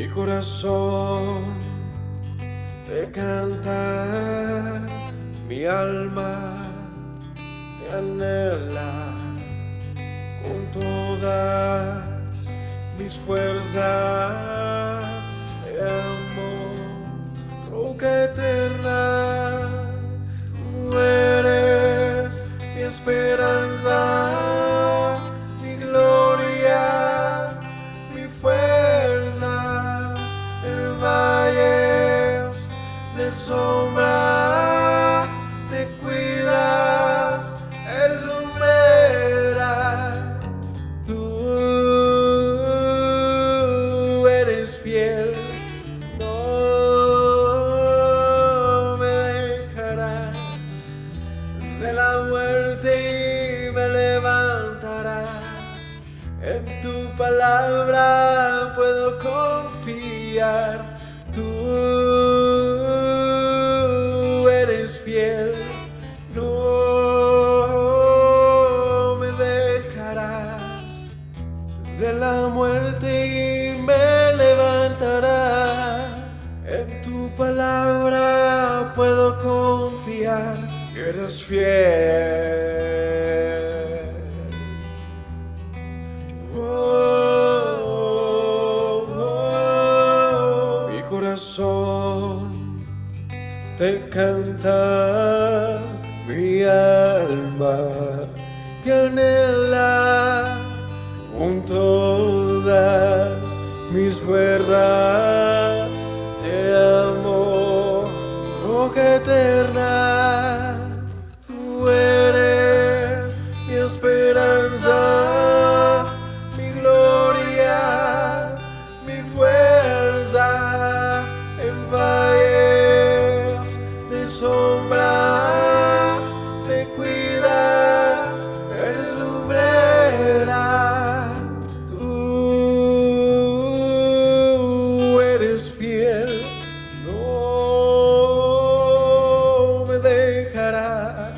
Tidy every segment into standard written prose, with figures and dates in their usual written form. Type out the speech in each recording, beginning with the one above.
Mi corazón te canta, mi alma te anhela con todas mis fuerzas. Te amo, roca eterna, tú eres mi esperanza, mi gloria, mi fuerza. En valles de sombra te cuidas, eres lumbrera. Tú eres fiel, no me dejarás. De la muerte y me levantarás. En tu palabra puedo confiar. Tú eres fiel, no me dejarás. De la muerte y me levantarás. En tu palabra puedo confiar. Eres fiel. Mi corazón te canta, mi alma te anhela con todas mis fuerzas. Te amo, roca eterna, tú eres mi esperanza, mi gloria, mi fuerza. En valles de sombra te cuidas, eres lumbrera. Tú eres fiel, no me dejarás.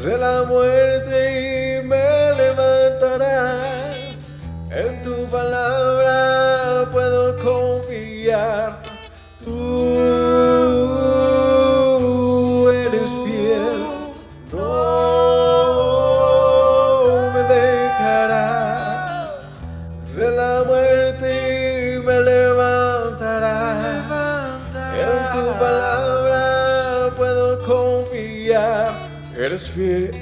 De la muerte y me levantarás. En tu palabra puedo confiar. Tú eres fiel, no me dejarás. De la muerte me levantarás. En tu palabra puedo confiar. Eres fiel,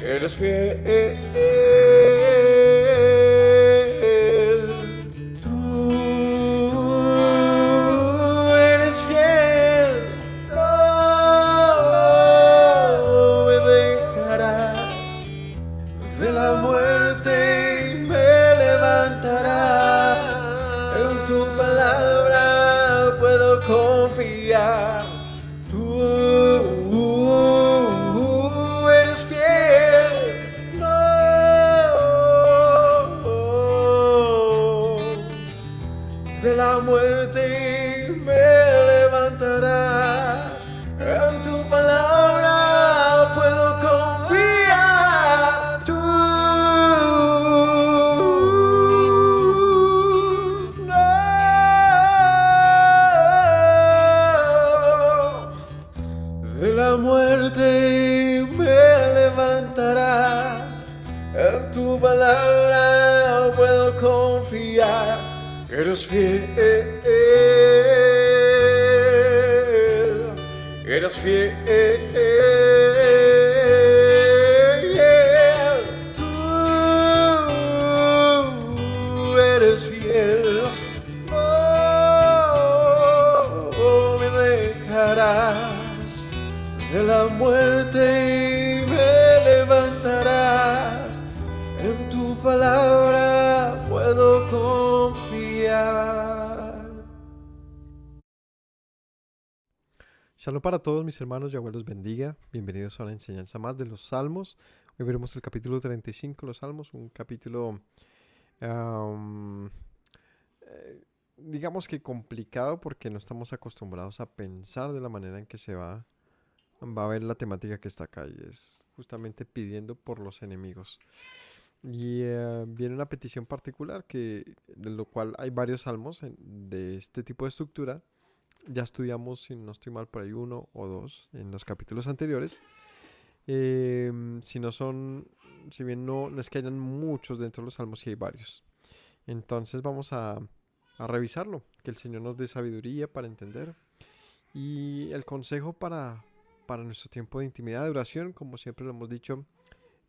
eres fiel. Tú eres fiel, no me dejarás. De la muerte me levantarás. En tu palabra puedo confiar. Tú eres fiel, no. De la muerte me levantarás. En tu palabra puedo confiar. Tú no. De la muerte me levantarás. En tu palabra puedo confiar. Eres fiel, eres fiel. Tú eres fiel, no me dejarás. De la muerte me levantarás. En tu palabra puedo confiar. Shalom para todos mis hermanos, Yahweh los bendiga. Bienvenidos a una enseñanza más de los Salmos. Hoy veremos el capítulo 35 de los Salmos, un capítulo, digamos que complicado porque no estamos acostumbrados a pensar de la manera en que se va a ver la temática que está acá y es justamente pidiendo por los enemigos. Y viene una petición particular, de lo cual hay varios salmos de este tipo de estructura. Ya estudiamos, si no estoy mal, por ahí uno o dos en los capítulos anteriores. Si no son, si bien no es que hayan muchos dentro de los salmos, sí hay varios. Entonces vamos a revisarlo, que el Señor nos dé sabiduría para entender. Y el consejo para nuestro tiempo de intimidad, de oración, como siempre lo hemos dicho,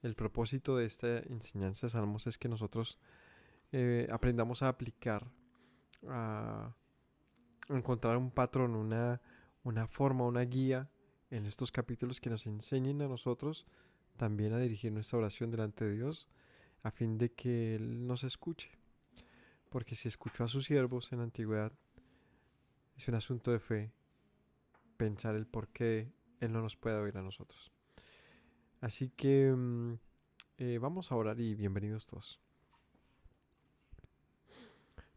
el propósito de esta enseñanza de salmos es que nosotros aprendamos a aplicar, a encontrar un patrón, una forma, una guía en estos capítulos que nos enseñen a nosotros también a dirigir nuestra oración delante de Dios a fin de que Él nos escuche. Porque si escuchó a sus siervos en la antigüedad, es un asunto de fe pensar el por qué Él no nos puede oír a nosotros. Así que vamos a orar y bienvenidos todos.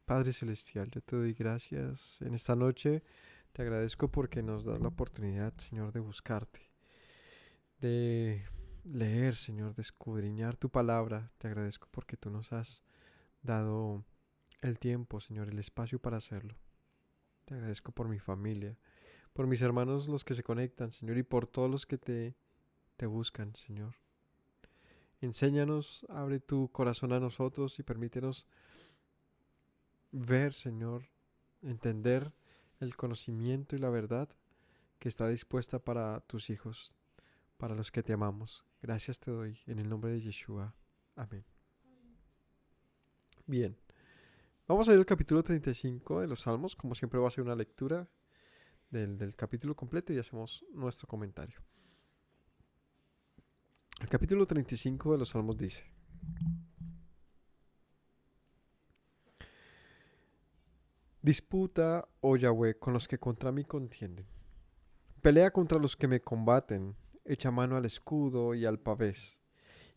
Padre Celestial, yo te doy gracias en esta noche. Te agradezco porque nos das la oportunidad, Señor, de buscarte, de leer, Señor, de escudriñar tu palabra. Te agradezco porque tú nos has dado el tiempo, Señor, el espacio para hacerlo. Te agradezco por mi familia, por mis hermanos los que se conectan, Señor, y por todos los que te buscan, Señor. Enséñanos, abre tu corazón a nosotros y permítenos ver, Señor, entender el conocimiento y la verdad que está dispuesta para tus hijos, para los que te amamos. Gracias te doy en el nombre de Yeshua. Amén. Bien, vamos a ir al capítulo 35 de los Salmos. Como siempre va a ser una lectura del capítulo completo y hacemos nuestro comentario. El capítulo 35 de los Salmos dice: Disputa, oh Yahweh, con los que contra mí contienden. Pelea contra los que me combaten. Echa mano al escudo y al pavés.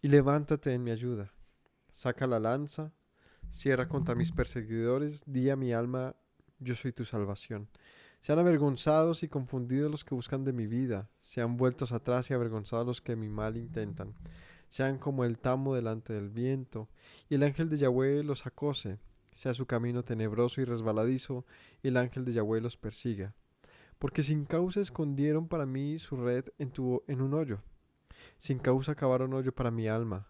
Y levántate en mi ayuda. Saca la lanza. Cierra contra mis perseguidores. Di a mi alma, yo soy tu salvación. Sean avergonzados y confundidos los que buscan de mi vida. Sean vueltos atrás y avergonzados los que mi mal intentan. Sean como el tamo delante del viento. Y el ángel de Yahweh los acose. Sea su camino tenebroso y resbaladizo. Y el ángel de Yahweh los persiga. Porque sin causa escondieron para mí su red en un hoyo. Sin causa cavaron hoyo para mi alma.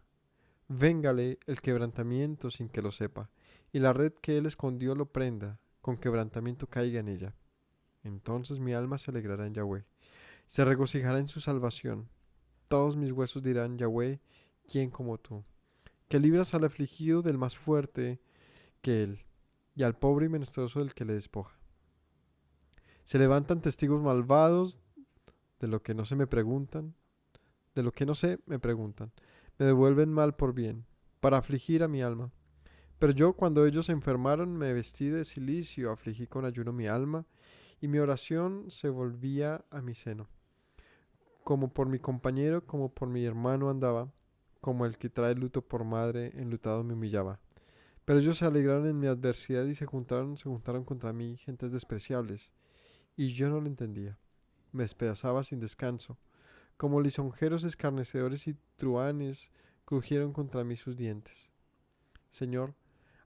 Véngale el quebrantamiento sin que lo sepa, y la red que él escondió lo prenda, con quebrantamiento caiga en ella. Entonces mi alma se alegrará en Yahweh, se regocijará en su salvación. Todos mis huesos dirán, Yahweh, ¿quién como tú? Que libras al afligido del más fuerte que él, y al pobre y menesteroso del que le despoja. Se levantan testigos malvados de lo que no se me preguntan, de lo que no sé me preguntan. Me devuelven mal por bien, para afligir a mi alma. Pero yo, cuando ellos se enfermaron, me vestí de cilicio, afligí con ayuno mi alma, y mi oración se volvía a mi seno. Como por mi compañero, como por mi hermano andaba, como el que trae luto por madre, enlutado me humillaba. Pero ellos se alegraron en mi adversidad y se juntaron contra mí gentes despreciables, y yo no lo entendía. Me despedazaba sin descanso. Como lisonjeros escarnecedores y truhanes crujieron contra mí sus dientes. Señor,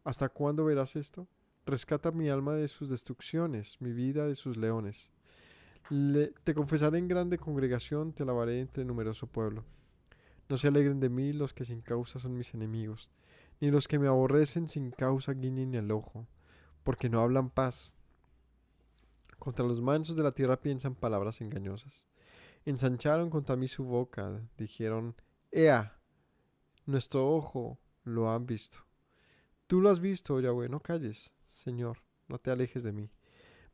¿hasta cuándo verás esto? Rescata mi alma de sus destrucciones, mi vida de sus leones. Te confesaré en grande congregación, te alabaré entre numeroso pueblo. No se alegren de mí los que sin causa son mis enemigos, ni los que me aborrecen sin causa guiñen el ojo, porque no hablan paz. Contra los mansos de la tierra piensan palabras engañosas. Ensancharon contra mí su boca, dijeron, Ea, nuestro ojo lo han visto. Tú lo has visto, Yahweh, no calles, Señor, no te alejes de mí.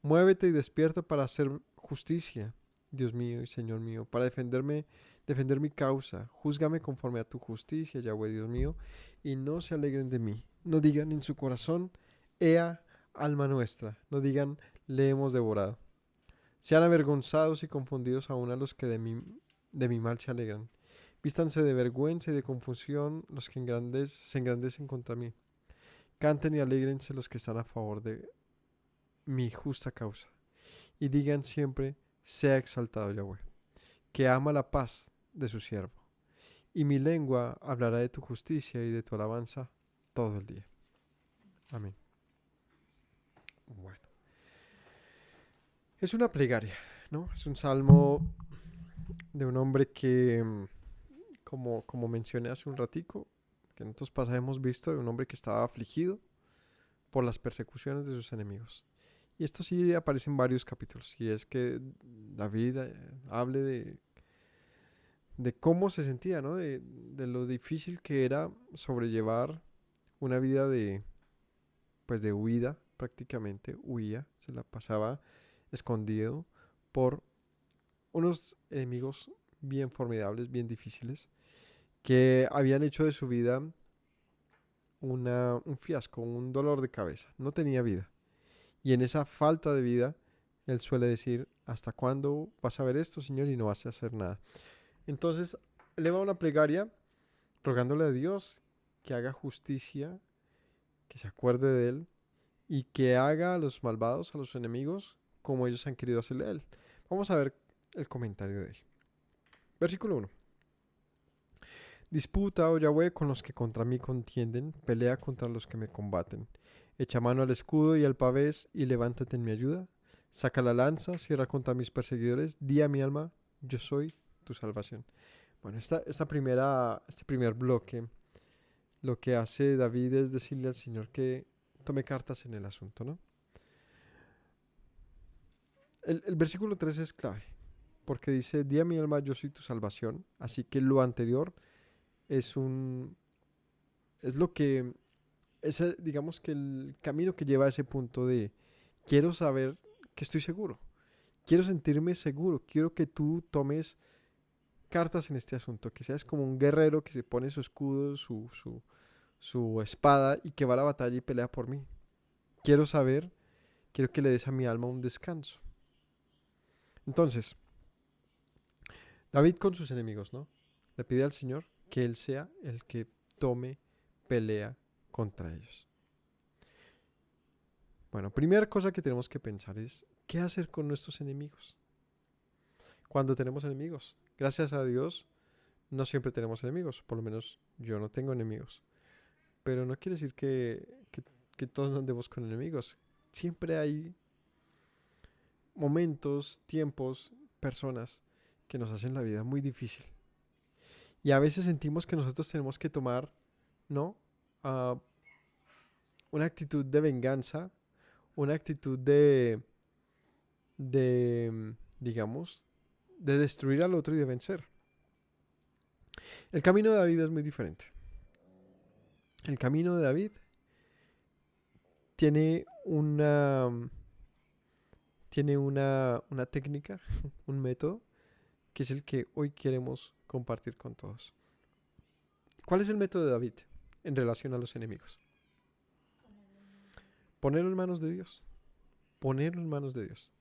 Muévete y despierta para hacer justicia, Dios mío y Señor mío, para defender mi causa. Júzgame conforme a tu justicia, Yahweh, Dios mío, y no se alegren de mí. No digan en su corazón, Ea, alma nuestra. No digan, le hemos devorado. Sean avergonzados y confundidos aún a los que de mi mal se alegran. Vístanse de vergüenza y de confusión los que se engrandecen contra mí. Canten y alégrense los que están a favor de mi justa causa. Y digan siempre, sea exaltado Yahweh, que ama la paz de su siervo. y mi lengua hablará de tu justicia y de tu alabanza todo el día. Amén. Bueno, es una plegaria, ¿no? Es un salmo de un hombre que, como mencioné hace un ratico, que en otros pasajes hemos visto, de un hombre que estaba afligido por las persecuciones de sus enemigos. Y esto sí aparece en varios capítulos. Y es que David hable de cómo se sentía, ¿no? De lo difícil que era sobrellevar una vida pues de huida, prácticamente huía, se la pasaba escondido por unos enemigos bien formidables, bien difíciles, que habían hecho de su vida un fiasco, un dolor de cabeza. No tenía vida. Y en esa falta de vida, él suele decir, ¿hasta cuándo vas a ver esto, Señor, y no vas a hacer nada? Entonces, eleva una plegaria rogándole a Dios que haga justicia, que se acuerde de él y que haga a los malvados, a los enemigos, como ellos han querido hacerle a él. Vamos a ver el comentario de él. Versículo 1. Disputa, oh Yahweh, con los que contra mí contienden, pelea contra los que me combaten. Echa mano al escudo y al pavés y levántate en mi ayuda. Saca la lanza, cierra contra mis perseguidores. Di a mi alma, yo soy tu salvación. Bueno, este primer bloque, lo que hace David es decirle al Señor que tome cartas en el asunto, ¿no? El versículo 3 es clave, porque dice, di a mi alma, yo soy tu salvación. Así que lo anterior es lo que, digamos que el camino que lleva a ese punto de, quiero saber que estoy seguro, quiero sentirme seguro, quiero que tú tomes cartas en este asunto, que seas como un guerrero que se pone su escudo, su espada y que va a la batalla y pelea por mí. Quiero que le des a mi alma un descanso. Entonces, David con sus enemigos, ¿no? Le pide al Señor que Él sea el que tome pelea contra ellos. Bueno, primera cosa que tenemos que pensar es, ¿qué hacer con nuestros enemigos? Cuando tenemos enemigos, gracias a Dios, no siempre tenemos enemigos, por lo menos yo no tengo enemigos. Pero no quiere decir que todos andemos con enemigos. Siempre hay momentos, tiempos, personas que nos hacen la vida muy difícil. Y a veces sentimos que nosotros tenemos que tomar, ¿no? Una actitud de venganza, una actitud digamos, de destruir al otro y de vencer. El camino de David es muy diferente. El camino de David tiene una técnica, un método, que es el que hoy queremos compartir con todos. ¿Cuál es el método de David en relación a los enemigos? Ponerlo en manos de Dios. Ponerlo en manos de Dios.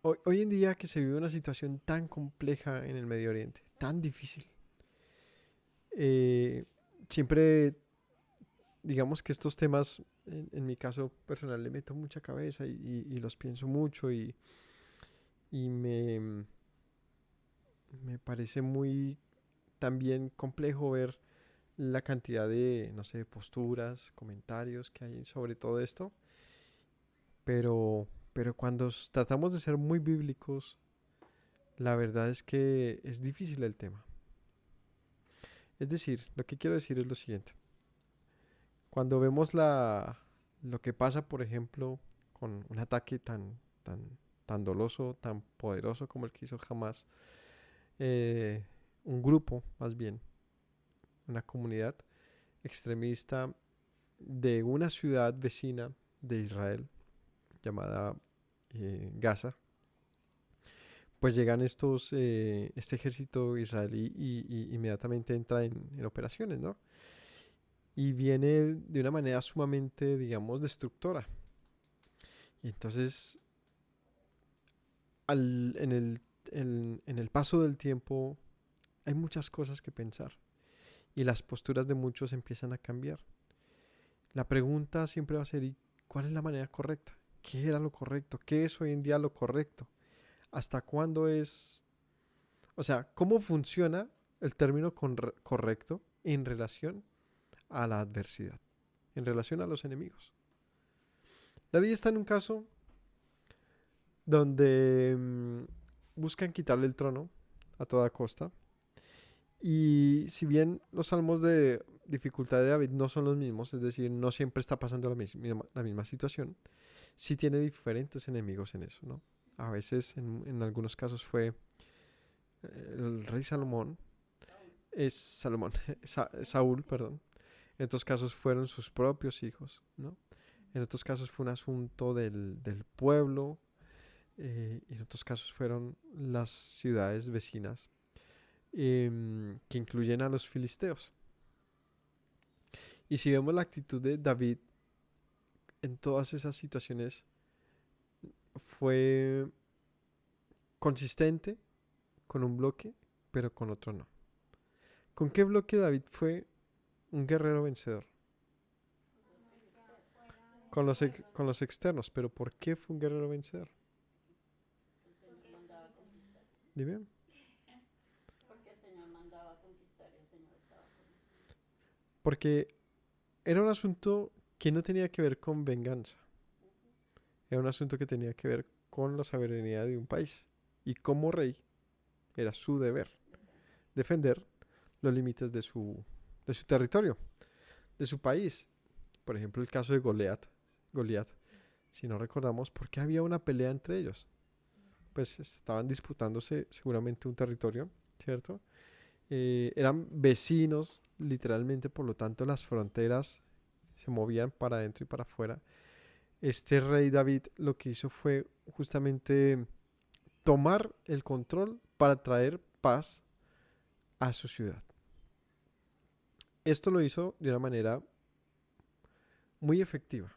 Hoy en día que se vive una situación tan compleja en el Medio Oriente, tan difícil, siempre digamos que estos temas, en mi caso personal, le meto mucha cabeza y los pienso mucho y me parece muy también complejo ver la cantidad de, no sé, posturas, comentarios que hay sobre todo esto. Pero cuando tratamos de ser muy bíblicos, la verdad es que es difícil el tema. Es decir, lo que quiero decir es lo siguiente. Cuando vemos lo que pasa, por ejemplo, con un ataque tan doloso, tan poderoso como el que hizo Hamás, un grupo, más bien, una comunidad extremista de una ciudad vecina de Israel, llamada Gaza, pues llegan este ejército israelí y inmediatamente entra en operaciones, ¿no? Y viene de una manera sumamente, digamos, destructora. Y entonces, en el paso del tiempo, hay muchas cosas que pensar. Y las posturas de muchos empiezan a cambiar. La pregunta siempre va a ser, ¿y cuál es la manera correcta? ¿Qué era lo correcto? ¿Qué es hoy en día lo correcto? ¿Hasta cuándo es? O sea, ¿cómo funciona el término correcto en relación a la adversidad, en relación a los enemigos. David está en un caso donde buscan quitarle el trono a toda costa. Y si bien los salmos de dificultad de David no son los mismos, es decir, no siempre está pasando la misma situación, sí tiene diferentes enemigos en eso, ¿no? A veces, en algunos casos fue el rey Salomón, Saúl, perdón. En otros casos fueron sus propios hijos, ¿no? En otros casos fue un asunto del pueblo, y en otros casos fueron las ciudades vecinas, que incluyen a los filisteos. Y si vemos la actitud de David en todas esas situaciones, fue consistente con un bloque, pero con otro no. ¿Con qué bloque David fue un guerrero vencedor? Con los externos, pero ¿por qué fue un guerrero vencedor? Dime. Porque era un asunto que no tenía que ver con venganza. Era un asunto que tenía que ver con la soberanía de un país. Y como rey, era su deber defender los límites de su territorio, de su país. Por ejemplo, el caso de Goliat, si no recordamos, ¿por qué había una pelea entre ellos? Pues estaban disputándose seguramente un territorio, ¿cierto? Eran vecinos, literalmente, por lo tanto las fronteras se movían para adentro y para afuera. Este rey David lo que hizo fue justamente tomar el control para traer paz a su ciudad. Esto lo hizo de una manera muy efectiva,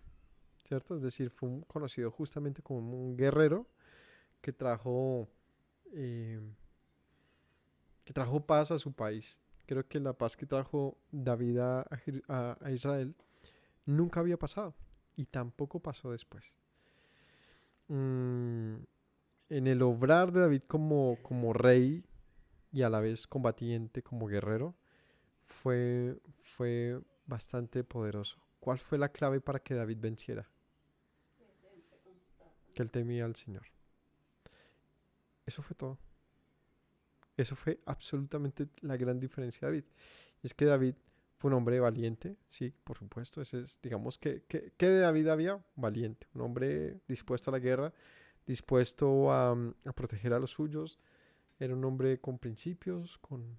¿cierto? Es decir, fue conocido justamente como un guerrero que trajo paz a su país. Creo que la paz que trajo David a Israel nunca había pasado y tampoco pasó después. En el obrar de David como rey y a la vez combatiente como guerrero fue bastante poderoso. ¿Cuál fue la clave para que David venciera? Que él temía al Señor. Eso fue todo. Eso fue absolutamente la gran diferencia de David. Y es que David fue un hombre valiente, sí, por supuesto. Ese es, digamos, ¿qué de David había? Valiente. Un hombre dispuesto a la guerra, dispuesto a proteger a los suyos. Era un hombre con principios, con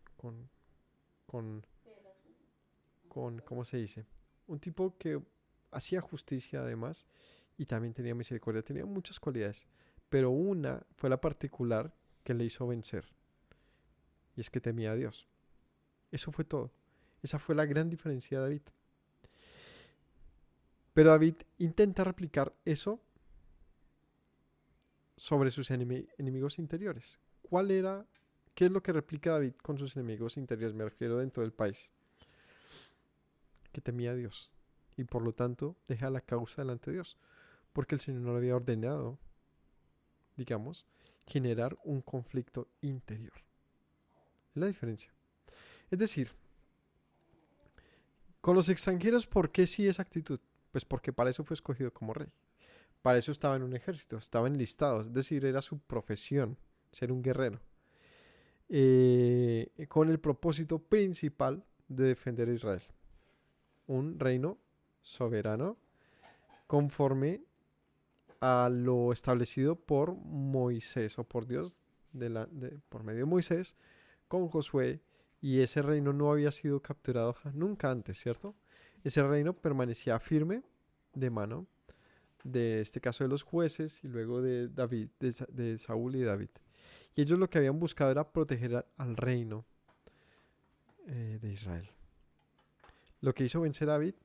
¿cómo se dice? Un tipo que hacía justicia además y también tenía misericordia. Tenía muchas cualidades, pero una fue la particular que le hizo vencer. Y es que temía a Dios. Eso fue todo. Esa fue la gran diferencia de David. Pero David intenta replicar eso sobre sus enemigos interiores. ¿Qué es lo que replica David con sus enemigos interiores? Me refiero dentro del país. Que temía a Dios. Y por lo tanto deja la causa delante de Dios. Porque el Señor no le había ordenado, digamos, generar un conflicto interior. Es la diferencia. Es decir, con los extranjeros, ¿por qué sí esa actitud? Pues porque para eso fue escogido como rey. Para eso estaba en un ejército, estaba enlistado, es decir, era su profesión, ser un guerrero. Con el propósito principal de defender a Israel. Un reino soberano conforme a lo establecido por Moisés o por Dios por medio de Moisés con Josué, y ese reino no había sido capturado nunca antes, ¿cierto? Ese reino permanecía firme de mano de este caso de los jueces y luego de David, de Saúl y de David. Y ellos lo que habían buscado era proteger al reino de Israel. Lo que hizo vencer a David,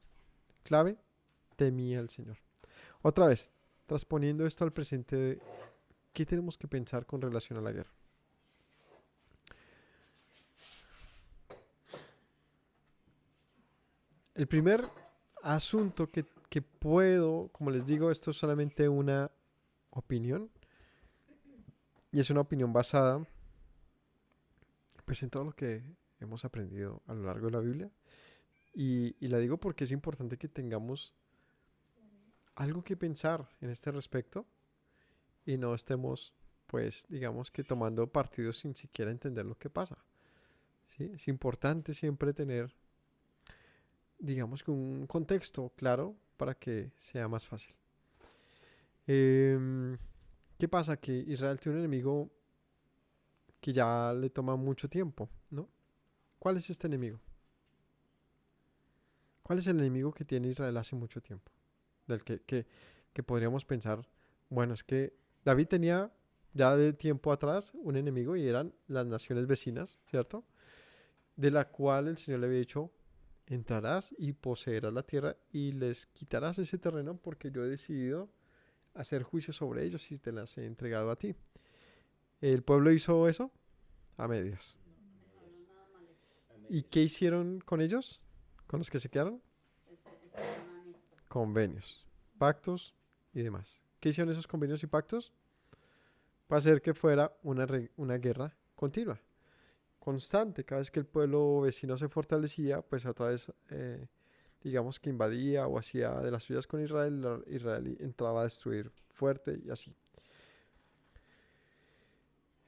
clave, temía al Señor. Otra vez, transponiendo esto al presente, ¿qué tenemos que pensar con relación a la guerra? El primer asunto que puedo, como les digo, esto es solamente una opinión, y es una opinión basada pues en todo lo que hemos aprendido a lo largo de la Biblia. Y la digo porque es importante que tengamos algo que pensar en este respecto y no estemos, pues, digamos que tomando partidos sin siquiera entender lo que pasa. ¿Sí? Es importante siempre tener, digamos que un contexto claro para que sea más fácil. Em, ¿Qué pasa? Que Israel tiene un enemigo que ya le toma mucho tiempo, ¿no? ¿Cuál es este enemigo? ¿Cuál es el enemigo que tiene Israel hace mucho tiempo? Del que podríamos pensar, bueno, es que David tenía ya de tiempo atrás un enemigo y eran las naciones vecinas, ¿cierto? De la cual el Señor le había dicho, entrarás y poseerás la tierra y les quitarás ese terreno porque yo he decidido hacer juicio sobre ellos y te las he entregado a ti. El pueblo hizo eso a medias. ¿Y qué hicieron con ellos? ¿Con los que se quedaron? Convenios, pactos y demás. ¿Qué hicieron esos convenios y pactos? Para hacer que fuera una guerra continua, constante. Cada vez que el pueblo vecino se fortalecía, pues otra vez, digamos que invadía o hacía de las suyas con Israel, Israel entraba a destruir fuerte y así.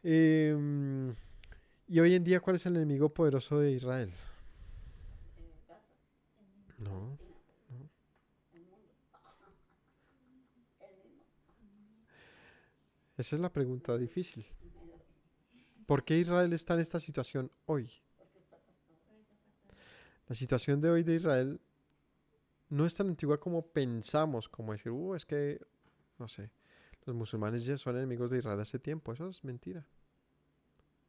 Em, y hoy en día, ¿cuál es el enemigo poderoso de Israel? No, no. Esa es la pregunta difícil. ¿Por qué Israel está en esta situación hoy? La situación de hoy de Israel no es tan antigua como pensamos, como decir, es que, no sé, los musulmanes ya son enemigos de Israel hace tiempo. Eso es mentira.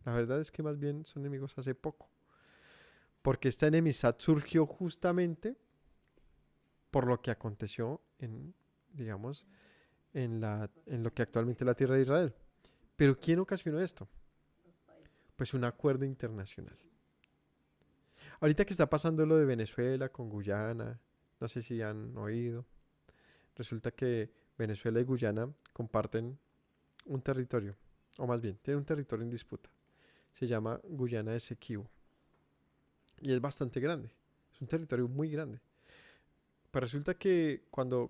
La verdad es que más bien son enemigos hace poco. Porque esta enemistad surgió justamente por lo que aconteció en, digamos, en lo que actualmente es la tierra de Israel. Pero ¿quién ocasionó esto? Pues un acuerdo internacional. Ahorita que está pasando lo de Venezuela con Guyana, no sé si han oído, resulta que Venezuela y Guyana comparten un territorio, o más bien, tienen un territorio en disputa. Se llama Guyana Esequibo y es bastante grande, es un territorio muy grande. Pues resulta que cuando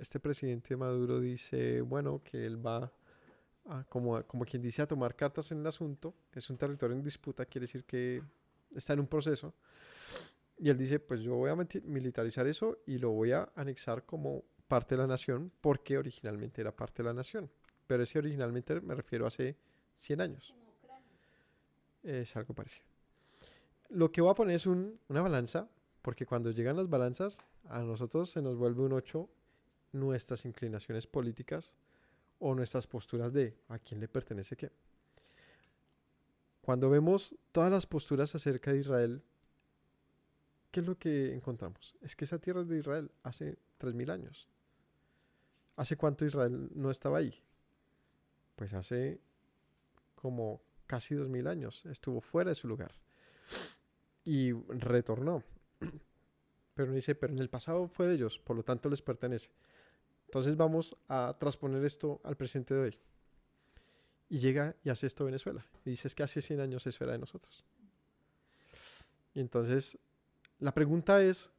este presidente Maduro dice, bueno, que él va como quien dice, a tomar cartas en el asunto, es un territorio en disputa, quiere decir que está en un proceso. Y él dice, pues yo voy a militarizar eso y lo voy a anexar como parte de la nación, porque originalmente era parte de la nación. Pero ese originalmente me refiero a hace 100 años. Es algo parecido. Lo que voy a poner es una balanza, porque cuando llegan las balanzas, a nosotros se nos vuelve un 8 nuestras inclinaciones políticas o nuestras posturas de a quién le pertenece qué. Cuando vemos todas las posturas acerca de Israel, ¿qué es lo que encontramos? Es que esa tierra es de Israel hace 3000 años. ¿Hace cuánto Israel no estaba ahí? Pues hace como casi 2000 años. Estuvo fuera de su lugar y retornó. Pero dice, pero en el pasado fue de ellos, por lo tanto les pertenece. Entonces vamos a transponer esto al presente de hoy. Y llega y hace esto Venezuela. Y dice, es que hace 100 años eso era de nosotros. Y entonces la pregunta es,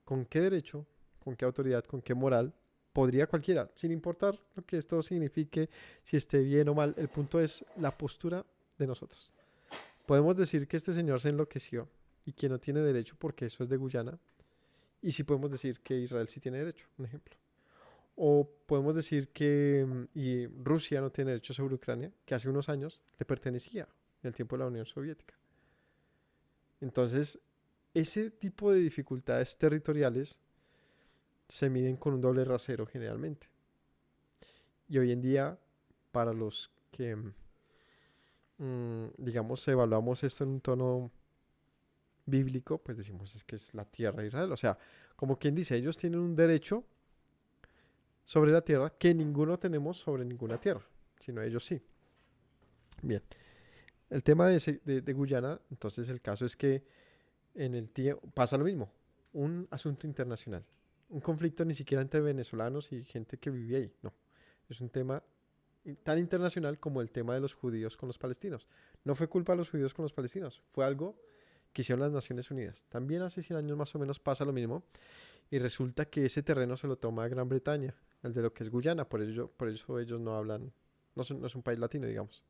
¿con qué derecho, con qué autoridad, con qué moral podría cualquiera, sin importar lo que esto signifique, si esté bien o mal? El punto es la postura de nosotros. Podemos decir que este señor se enloqueció y que no tiene derecho porque eso es de Guyana. Y sí podemos decir que Israel sí tiene derecho, un ejemplo. O podemos decir que y Rusia no tiene derecho sobre Ucrania, que hace unos años le pertenecía en el tiempo de la Unión Soviética. Entonces, ese tipo de dificultades territoriales se miden con un doble rasero generalmente. Y hoy en día, para los que, digamos, evaluamos esto en un tono bíblico, pues decimos es que es la tierra de Israel. O sea, como quien dice, ellos tienen un derecho sobre la tierra que ninguno tenemos sobre ninguna tierra, sino ellos sí. Bien, el tema de Guyana, entonces el caso es que en el tiempo pasa lo mismo, un asunto internacional, un conflicto ni siquiera entre venezolanos y gente que vive ahí, no, es un tema tan internacional como el tema de los judíos con los palestinos. No fue culpa de los judíos con los palestinos, fue algo que hicieron las Naciones Unidas. También hace 100 años más o menos pasa lo mismo y resulta que ese terreno se lo toma Gran Bretaña, el de lo que es Guyana, por eso ellos no hablan, no es un país latino, digamos.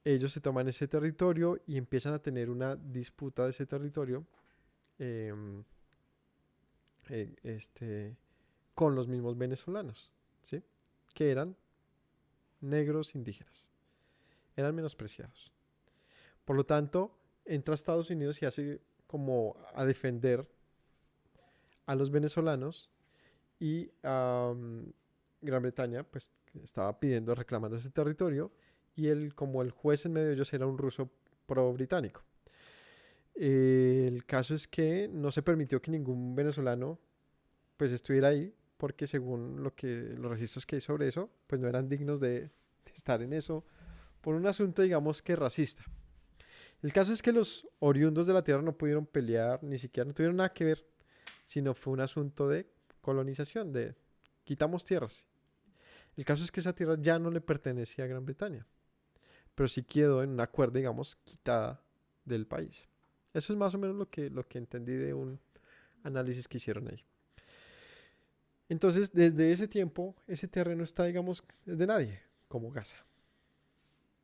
Ellos se toman ese territorio y empiezan a tener una disputa de ese territorio em, este, con los mismos venezolanos, ¿sí? Que eran negros indígenas, eran menospreciados. Por lo tanto, entra a Estados Unidos y hace como a defender a los venezolanos y Gran Bretaña pues estaba pidiendo, reclamando ese territorio y él, como el juez en medio de ellos era un ruso pro-británico. El caso es que no se permitió que ningún venezolano pues estuviera ahí porque según los registros que hay sobre eso pues no eran dignos de estar en eso por un asunto digamos que racista. El caso es que los oriundos de la tierra no pudieron pelear, ni siquiera no tuvieron nada que ver, sino fue un asunto de colonización, de quitamos tierras. El caso es que esa tierra ya no le pertenecía a Gran Bretaña, pero sí quedó en un acuerdo, digamos, quitada del país. Eso es más o menos lo que entendí de un análisis que hicieron ahí. Entonces, desde ese tiempo, ese terreno está, digamos, es de nadie, como Gaza.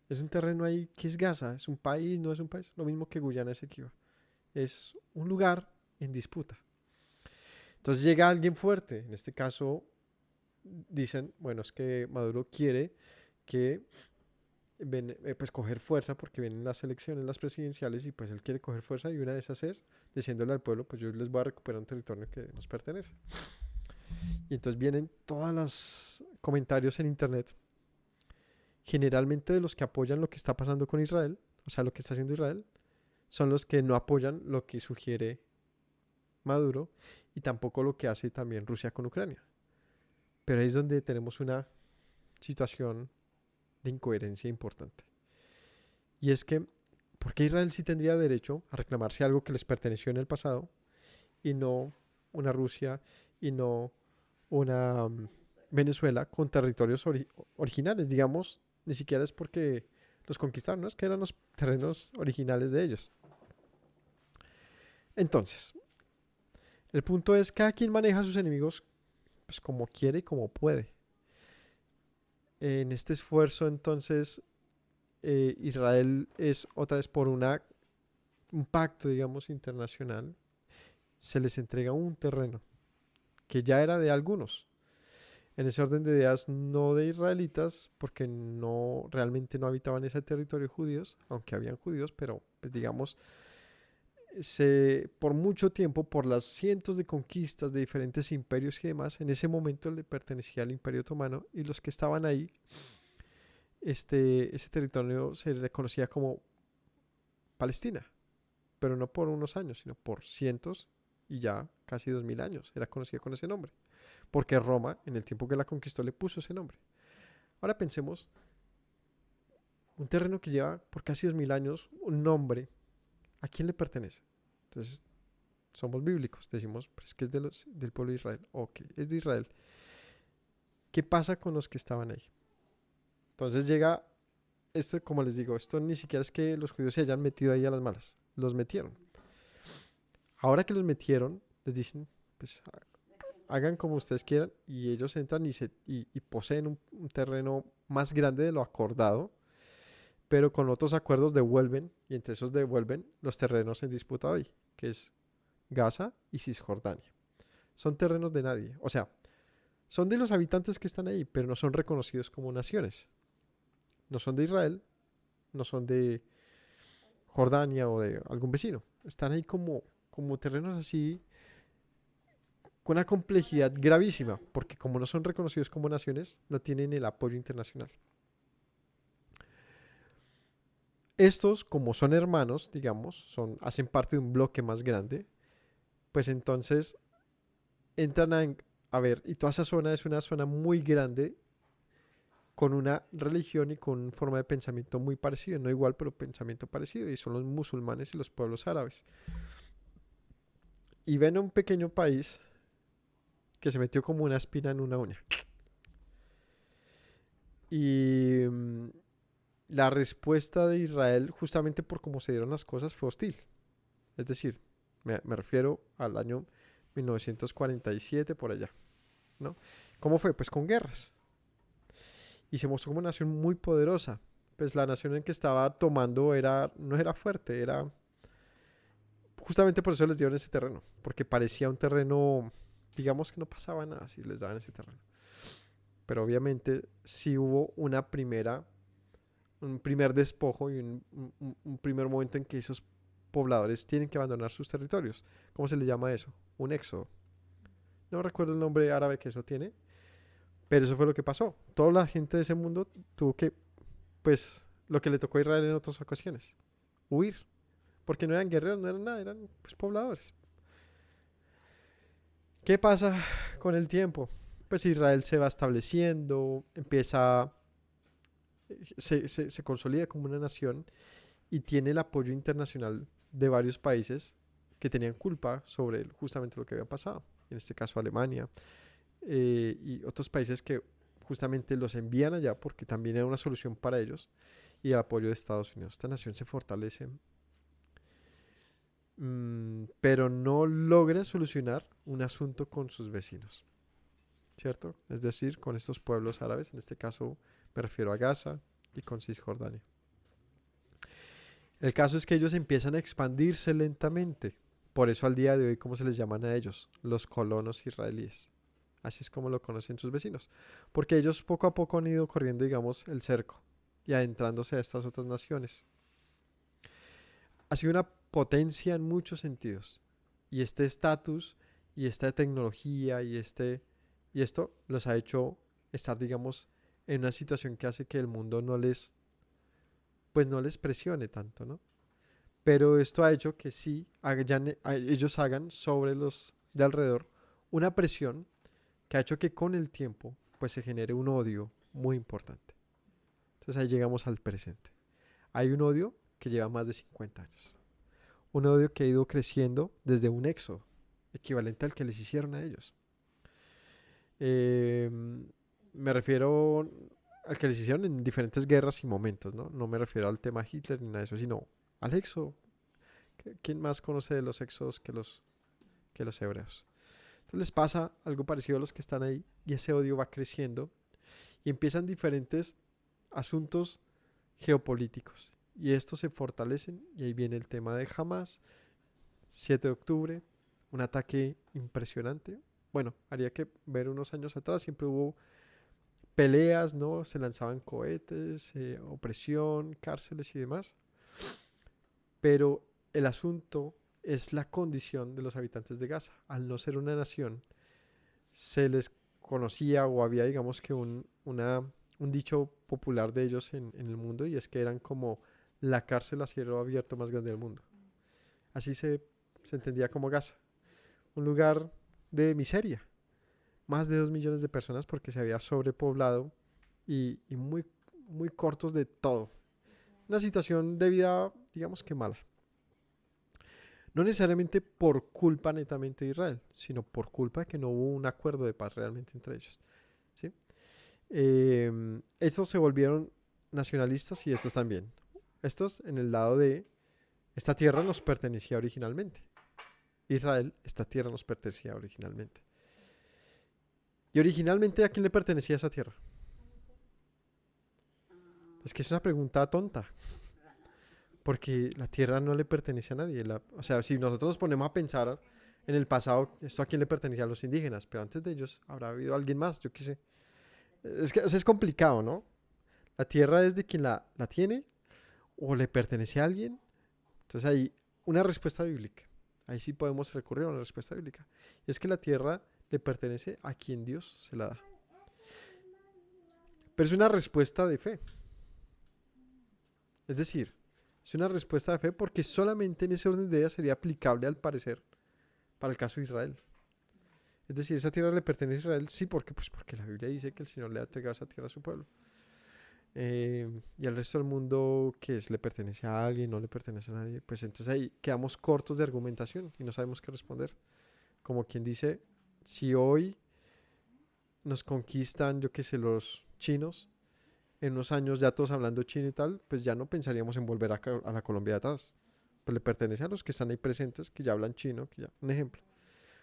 Es un terreno ahí que es Gaza, es un país, no es un país, lo mismo que Guyana Esequiba. Es un lugar en disputa. Entonces llega alguien fuerte, en este caso dicen, bueno, es que Maduro quiere que pues coger fuerza porque vienen las elecciones, las presidenciales y pues él quiere coger fuerza y una de esas es diciéndole al pueblo, pues yo les voy a recuperar un territorio que nos pertenece. Y entonces vienen todos los comentarios en internet, generalmente de los que apoyan lo que está pasando con Israel, o sea, lo que está haciendo Israel, son los que no apoyan lo que sugiere Maduro y tampoco lo que hace también Rusia con Ucrania. Pero ahí es donde tenemos una situación de incoherencia importante. Y es que, ¿por qué Israel sí tendría derecho a reclamarse algo que les perteneció en el pasado y no una Rusia y no una Venezuela con territorios originales? Digamos, ni siquiera es porque los conquistaron, no es que eran los terrenos originales de ellos. Entonces, el punto es, cada quien maneja a sus enemigos pues, como quiere y como puede. En este esfuerzo, entonces, Israel es otra vez por un pacto, digamos, internacional, se les entrega un terreno que ya era de algunos. En ese orden de ideas, no de israelitas, porque no realmente no habitaban ese territorio judíos, aunque habían judíos, pero pues, digamos, por mucho tiempo, por las cientos de conquistas de diferentes imperios y demás, en ese momento le pertenecía al Imperio Otomano y los que estaban ahí, ese territorio se le conocía como Palestina, pero no por unos años, sino por cientos y ya casi 2000 años era conocida con ese nombre, porque Roma en el tiempo que la conquistó le puso ese nombre. Ahora pensemos, un terreno que lleva por casi 2000 años un nombre, ¿a quién le pertenece? Entonces, somos bíblicos, decimos pues, que es del pueblo de Israel. Ok, es de Israel. ¿Qué pasa con los que estaban ahí? Entonces llega, esto como les digo, esto ni siquiera es que los judíos se hayan metido ahí a las malas, los metieron. Ahora que los metieron, les dicen, pues hagan como ustedes quieran y ellos entran y poseen un terreno más grande de lo acordado, pero con otros acuerdos devuelven, y entre esos devuelven los terrenos en disputa hoy, que es Gaza y Cisjordania. Son terrenos de nadie, o sea, son de los habitantes que están ahí, pero no son reconocidos como naciones. No son de Israel, no son de Jordania o de algún vecino. Están ahí como terrenos así con una complejidad gravísima, porque como no son reconocidos como naciones, no tienen el apoyo internacional. Estos, como son hermanos, digamos, hacen parte de un bloque más grande, pues entonces entran a ver, y toda esa zona es una zona muy grande, con una religión y con una forma de pensamiento muy parecido, no igual, pero pensamiento parecido, y son los musulmanes y los pueblos árabes. Y ven a un pequeño país que se metió como una espina en una uña. Y la respuesta de Israel, justamente por cómo se dieron las cosas, fue hostil. Es decir, me refiero al año 1947 por allá, ¿no? ¿Cómo fue? Pues con guerras. Y se mostró como una nación muy poderosa. Pues la nación en que estaba tomando no era fuerte, era... Justamente por eso les dieron ese terreno, porque parecía un terreno, digamos que no pasaba nada si les daban ese terreno. Pero obviamente sí hubo un primer despojo y un primer momento en que esos pobladores tienen que abandonar sus territorios. ¿Cómo se le llama eso? Un éxodo. No recuerdo el nombre árabe que eso tiene, pero eso fue lo que pasó. Toda la gente de ese mundo tuvo que, pues, lo que le tocó a Israel en otras ocasiones, huir. Porque no eran guerreros, no eran nada, eran pues, pobladores. ¿Qué pasa con el tiempo? Pues Israel se va estableciendo, se consolida como una nación y tiene el apoyo internacional de varios países que tenían culpa sobre justamente lo que había pasado. En este caso Alemania y otros países que justamente los envían allá porque también era una solución para ellos y el apoyo de Estados Unidos. Esta nación se fortalece, pero no logra solucionar un asunto con sus vecinos, ¿cierto? Es decir, con estos pueblos árabes, en este caso me refiero a Gaza y con Cisjordania. El caso es que ellos empiezan a expandirse lentamente. Por eso al día de hoy, ¿cómo se les llaman a ellos? Los colonos israelíes. Así es como lo conocen sus vecinos. Porque ellos poco a poco han ido corriendo, digamos, el cerco y adentrándose a estas otras naciones. Ha sido una potencia en muchos sentidos. Y este estatus y esta tecnología y esto los ha hecho estar, digamos, en una situación que hace que el mundo pues no les presione tanto, ¿no? Pero esto ha hecho que sí ellos hagan sobre los de alrededor una presión que ha hecho que con el tiempo pues se genere un odio muy importante. Entonces ahí llegamos al presente. Hay un odio que lleva más de 50 años. Un odio que ha ido creciendo desde un éxodo, equivalente al que les hicieron a ellos. Eh, Me refiero al que les hicieron en diferentes guerras y momentos, ¿no? No me refiero al tema Hitler ni nada de eso, sino al éxodo. ¿Quién más conoce de los éxodos que los hebreos? Entonces les pasa algo parecido a los que están ahí y ese odio va creciendo y empiezan diferentes asuntos geopolíticos y estos se fortalecen y ahí viene el tema de Hamas, 7 de octubre, un ataque impresionante. Bueno, haría que ver unos años atrás, siempre hubo peleas, ¿no? Se lanzaban cohetes, opresión, cárceles y demás. Pero el asunto es la condición de los habitantes de Gaza. Al no ser una nación, se les conocía o había, digamos que un dicho popular de ellos en el mundo y es que eran como la cárcel a cielo abierto más grande del mundo. Así se entendía como Gaza. Un lugar de miseria. Más de 2 millones de personas porque se había sobrepoblado y muy, muy cortos de todo. Una situación de vida, digamos que mala. No necesariamente por culpa netamente de Israel, sino por culpa de que no hubo un acuerdo de paz realmente entre ellos. ¿Sí? Estos se volvieron nacionalistas y estos también. Estos en el lado de esta tierra nos pertenecía originalmente. Israel, esta tierra nos pertenecía originalmente. ¿Y originalmente a quién le pertenecía esa tierra? Es que es una pregunta tonta. Porque la tierra no le pertenece a nadie. O sea, si nosotros nos ponemos a pensar en el pasado, esto a quién le pertenecía a los indígenas, pero antes de ellos habrá habido alguien más, yo qué sé. Es que es complicado, ¿no? La tierra es de quien la tiene o le pertenece a alguien. Entonces hay una respuesta bíblica. Ahí sí podemos recurrir a una respuesta bíblica. Y es que la tierra le pertenece a quien Dios se la da. Pero es una respuesta de fe. Es decir, es una respuesta de fe porque solamente en ese orden de ideas sería aplicable al parecer para el caso de Israel. Es decir, esa tierra le pertenece a Israel, sí, pues porque la Biblia dice que el Señor le ha entregado esa tierra a su pueblo. Y al resto del mundo, que le pertenece a alguien, no le pertenece a nadie, pues entonces ahí quedamos cortos de argumentación y no sabemos qué responder. Como quien dice, si hoy nos conquistan, yo qué sé, los chinos, en unos años ya todos hablando chino y tal, pues ya no pensaríamos en volver a la Colombia de atrás. Pues le pertenece a los que están ahí presentes, que ya hablan chino, que ya, un ejemplo.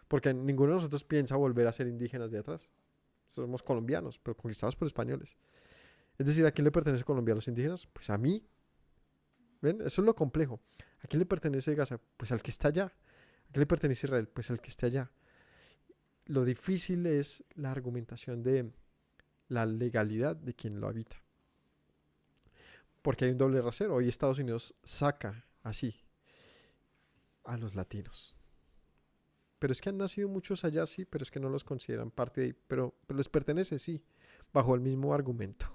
Porque ninguno de nosotros piensa volver a ser indígenas de atrás. Somos colombianos, pero conquistados por españoles. Es decir, ¿a quién le pertenece Colombia? ¿A los indígenas? Pues a mí. ¿Ven? Eso es lo complejo. ¿A quién le pertenece Gaza? Pues al que está allá. ¿A quién le pertenece Israel? Pues al que está allá. Lo difícil es la argumentación de la legalidad de quien lo habita. Porque hay un doble rasero. Hoy Estados Unidos saca así a los latinos. Pero es que han nacido muchos allá, sí, pero es que no los consideran parte de ahí. Pero les pertenece, sí, bajo el mismo argumento.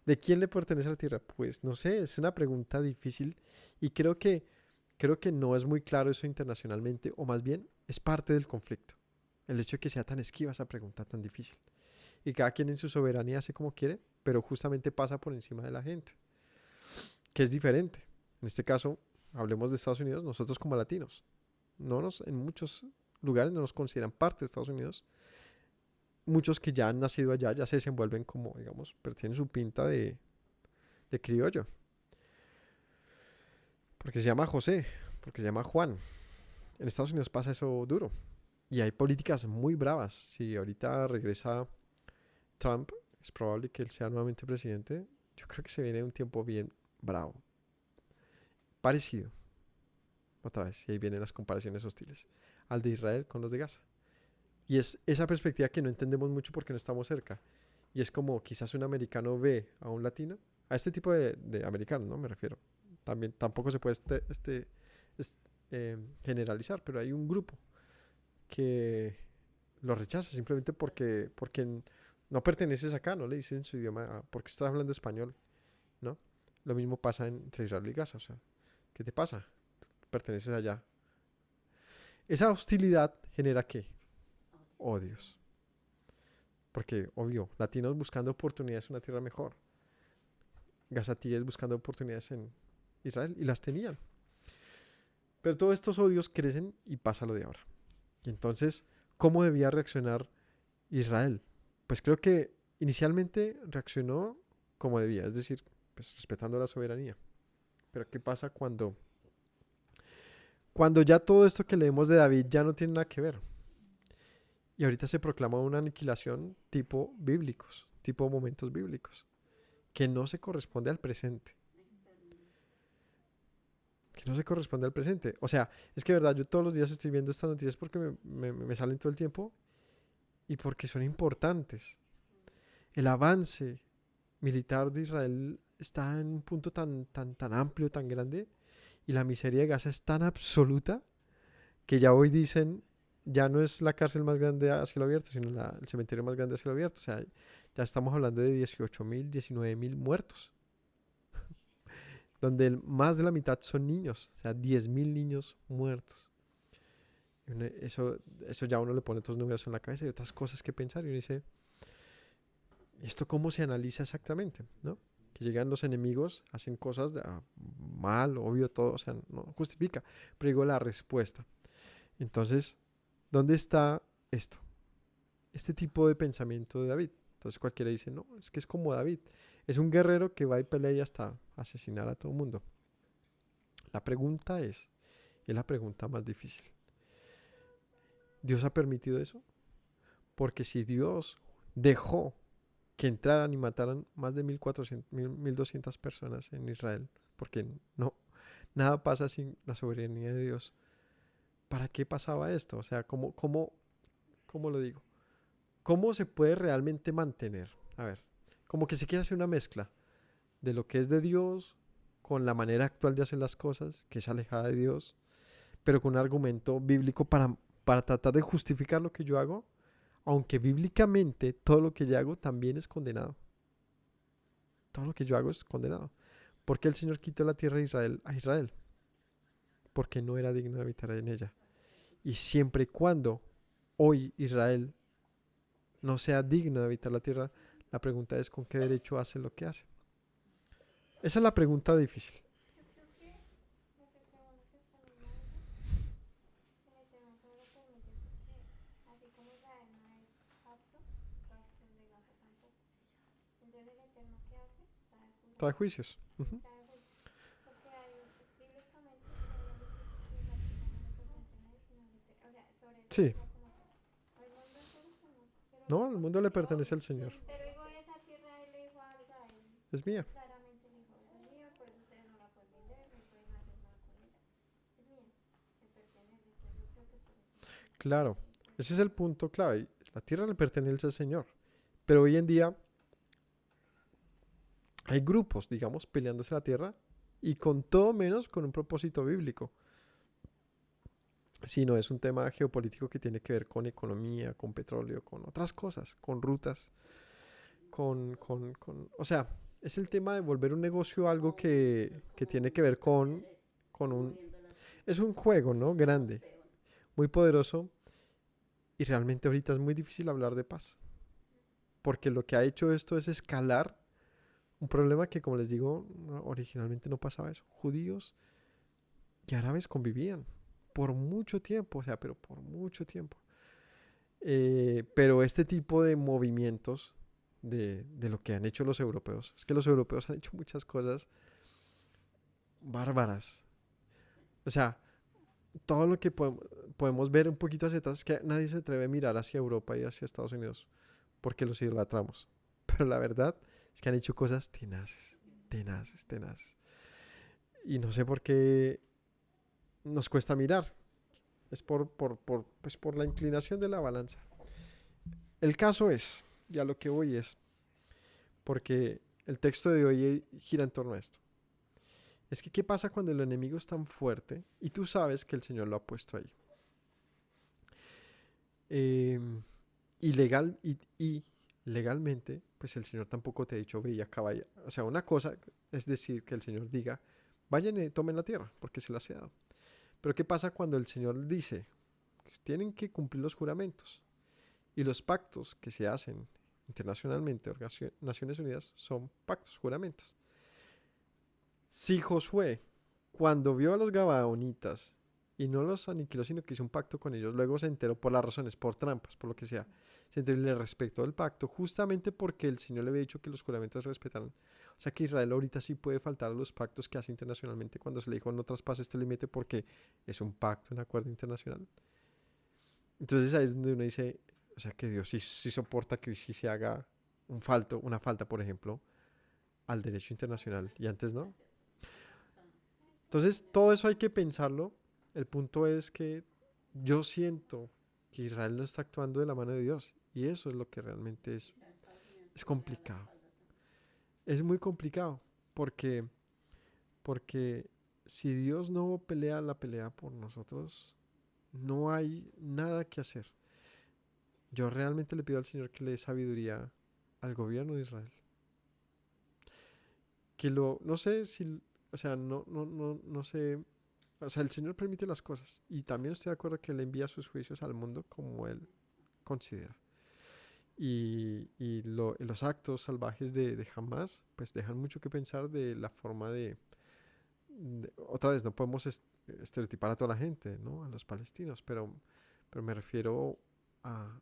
¿De quién le pertenece la tierra? Pues no sé, es una pregunta difícil y creo que no es muy claro eso internacionalmente, o más bien es parte del conflicto. El hecho de que sea tan esquiva esa pregunta tan difícil. Y cada quien en su soberanía hace como quiere, pero justamente pasa por encima de la gente, que es diferente. En este caso, hablemos de Estados Unidos, nosotros como latinos. En muchos lugares no nos consideran parte de Estados Unidos. Muchos que ya han nacido allá ya se desenvuelven como, digamos, pero tienen su pinta de criollo. Porque se llama José, porque se llama Juan. En Estados Unidos pasa eso duro. Y hay políticas muy bravas. Si ahorita regresa Trump, es probable que él sea nuevamente presidente. Yo creo que se viene un tiempo bien bravo. Parecido, otra vez, y ahí vienen las comparaciones hostiles, al de Israel con los de Gaza. Y es esa perspectiva que no entendemos mucho porque no estamos cerca. Y es como quizás un americano ve a un latino, a este tipo de americanos, ¿no? Me refiero. También tampoco se puede es- generalizar, pero hay un grupo que lo rechaza simplemente porque no perteneces acá, no le dicen su idioma, porque estás hablando español, ¿no? Lo mismo pasa entre Israel y Gaza, o sea, ¿qué te pasa? Tú perteneces allá. Esa hostilidad genera ¿qué? Odios. Porque, obvio, latinos buscando oportunidades en una tierra mejor. Gazatíes buscando oportunidades en Israel y las tenían. Pero todos estos odios crecen y pasa lo de ahora. Y entonces, ¿cómo debía reaccionar Israel? Pues creo que inicialmente reaccionó como debía, es decir, pues respetando la soberanía. Pero ¿qué pasa cuando ya todo esto que leemos de David ya no tiene nada que ver? Y ahorita se proclama una aniquilación tipo bíblicos, tipo momentos bíblicos, que no se corresponde al presente. Que no se corresponde al presente. O sea, es que de verdad, yo todos los días estoy viendo estas noticias porque me salen todo el tiempo y porque son importantes. El avance militar de Israel está en un punto tan amplio, tan grande, y la miseria de Gaza es tan absoluta que ya hoy dicen, ya no es la cárcel más grande a cielo abierto, sino el cementerio más grande a cielo abierto. O sea, ya estamos hablando de 18.000, 19.000 muertos, donde más de la mitad son niños, o sea, 10.000 niños muertos. Eso ya uno le pone otros números en la cabeza y otras cosas que pensar. Y uno dice, ¿esto cómo se analiza exactamente? ¿No? Que llegan los enemigos, hacen cosas mal, obvio, todo, o sea, no justifica. Pero digo la respuesta. Entonces, ¿dónde está esto? Este tipo de pensamiento de David. Entonces cualquiera dice, no, es que es como David. Es un guerrero que va y pelea y hasta asesinar a todo el mundo. La pregunta es la pregunta más difícil. ¿Dios ha permitido eso? Porque si Dios dejó que entraran y mataran más de 1.400, 1.200 personas en Israel, porque no, nada pasa sin la soberanía de Dios. ¿Para qué pasaba esto? O sea, ¿cómo lo digo? ¿Cómo se puede realmente mantener? A ver, como que se quiere hacer una mezcla de lo que es de Dios con la manera actual de hacer las cosas, que es alejada de Dios, pero con un argumento bíblico para tratar de justificar lo que yo hago, aunque bíblicamente todo lo que yo hago también es condenado. Todo lo que yo hago es condenado. ¿Por qué el Señor quitó la tierra de Israel a Israel? Porque no era digno de habitar en ella. Y siempre y cuando hoy Israel no sea digno de habitar la tierra, la pregunta es con qué derecho hace lo que hace. Esa es la pregunta difícil. Yo creo que lo que según lo que están hablando, el Eterno todo lo permite porque así como Israel no es apto, pues los de Gaza tampoco. Entonces el Eterno, ¿qué hace? Trae juicios. Ujú. Trae juicio. Porque hay, pues, bíblicamente se habla de que la tierra no le pertenece a él, sino al Eterno. O sea, sobre ese Sí, tema como tal. Al mundo entero, pues, no, pero no, las el cosas mundo le que pertenece al Señor. pero digo, esa tierra él le dijo algo a él. Es mía. Claramente le dijo, es mía, por eso ustedes no la pueden vender, ni pueden hacer nada con ella. Es mía, me pertenece. Entonces yo creo que por eso. Claro, ese es el punto clave. La tierra le pertenece al Señor. Pero hoy en día hay grupos, digamos, peleándose la tierra y con todo menos con un propósito bíblico. Sino es un tema geopolítico que tiene que ver con economía, con petróleo, con otras cosas, con rutas, o sea, es el tema de volver un negocio algo que tiene que ver con un... Es un juego, ¿no? Grande, muy poderoso y realmente ahorita es muy difícil hablar de paz. Porque lo que ha hecho esto es escalar un problema que, como les digo, originalmente no pasaba eso. Judíos y árabes convivían por mucho tiempo, o sea, pero por mucho tiempo. Pero este tipo de movimientos de lo que han hecho los europeos, es que los europeos han hecho muchas cosas bárbaras. O sea, todo lo que podemos ver un poquito hacia atrás es que nadie se atreve a mirar hacia Europa y hacia Estados Unidos porque los idolatramos. Pero la verdad es que han hecho cosas tenaces, tenaces, tenaces. Y no sé por qué nos cuesta mirar. Es pues por la inclinación de la balanza. El caso es, y a lo que voy es, porque el texto de hoy gira en torno a esto. Es que, ¿qué pasa cuando el enemigo es tan fuerte y tú sabes que el Señor lo ha puesto ahí? Y legalmente, pues el Señor tampoco te ha dicho, ve y acaba. O sea, una cosa es decir que el Señor diga, vayan y tomen la tierra, porque se las he dado. Pero ¿qué pasa cuando el Señor dice, tienen que cumplir los juramentos? Y los pactos que se hacen internacionalmente, Naciones Unidas, son pactos, juramentos. Si Josué, cuando vio a los Gabaonitas y no los aniquiló, sino que hizo un pacto con ellos, luego se enteró por las razones, por trampas, por lo que sea, se enteró y le respetó el pacto, justamente porque el Señor le había dicho que los juramentos se respetaran. O sea que Israel ahorita sí puede faltar a los pactos que hace internacionalmente cuando se le dijo no traspases este límite porque es un pacto, un acuerdo internacional. Entonces ahí es donde uno dice, o sea que Dios sí soporta que hoy sí se haga una falta, por ejemplo, al derecho internacional y antes no. Entonces, todo eso hay que pensarlo. El punto es que yo siento que Israel no está actuando de la mano de Dios. Y eso es lo que realmente es complicado. Es muy complicado. Porque, porque si Dios no pelea la pelea por nosotros, no hay nada que hacer. Yo realmente le pido al Señor que le dé sabiduría al gobierno de Israel. No sé si, o sea, no sé. O sea, el Señor permite las cosas. Y también estoy de acuerdo que Él envía sus juicios al mundo como Él considera. Y los actos salvajes de Hamas, pues dejan mucho que pensar de la forma otra vez, no podemos estereotipar a toda la gente, ¿no? A los palestinos, pero me refiero a,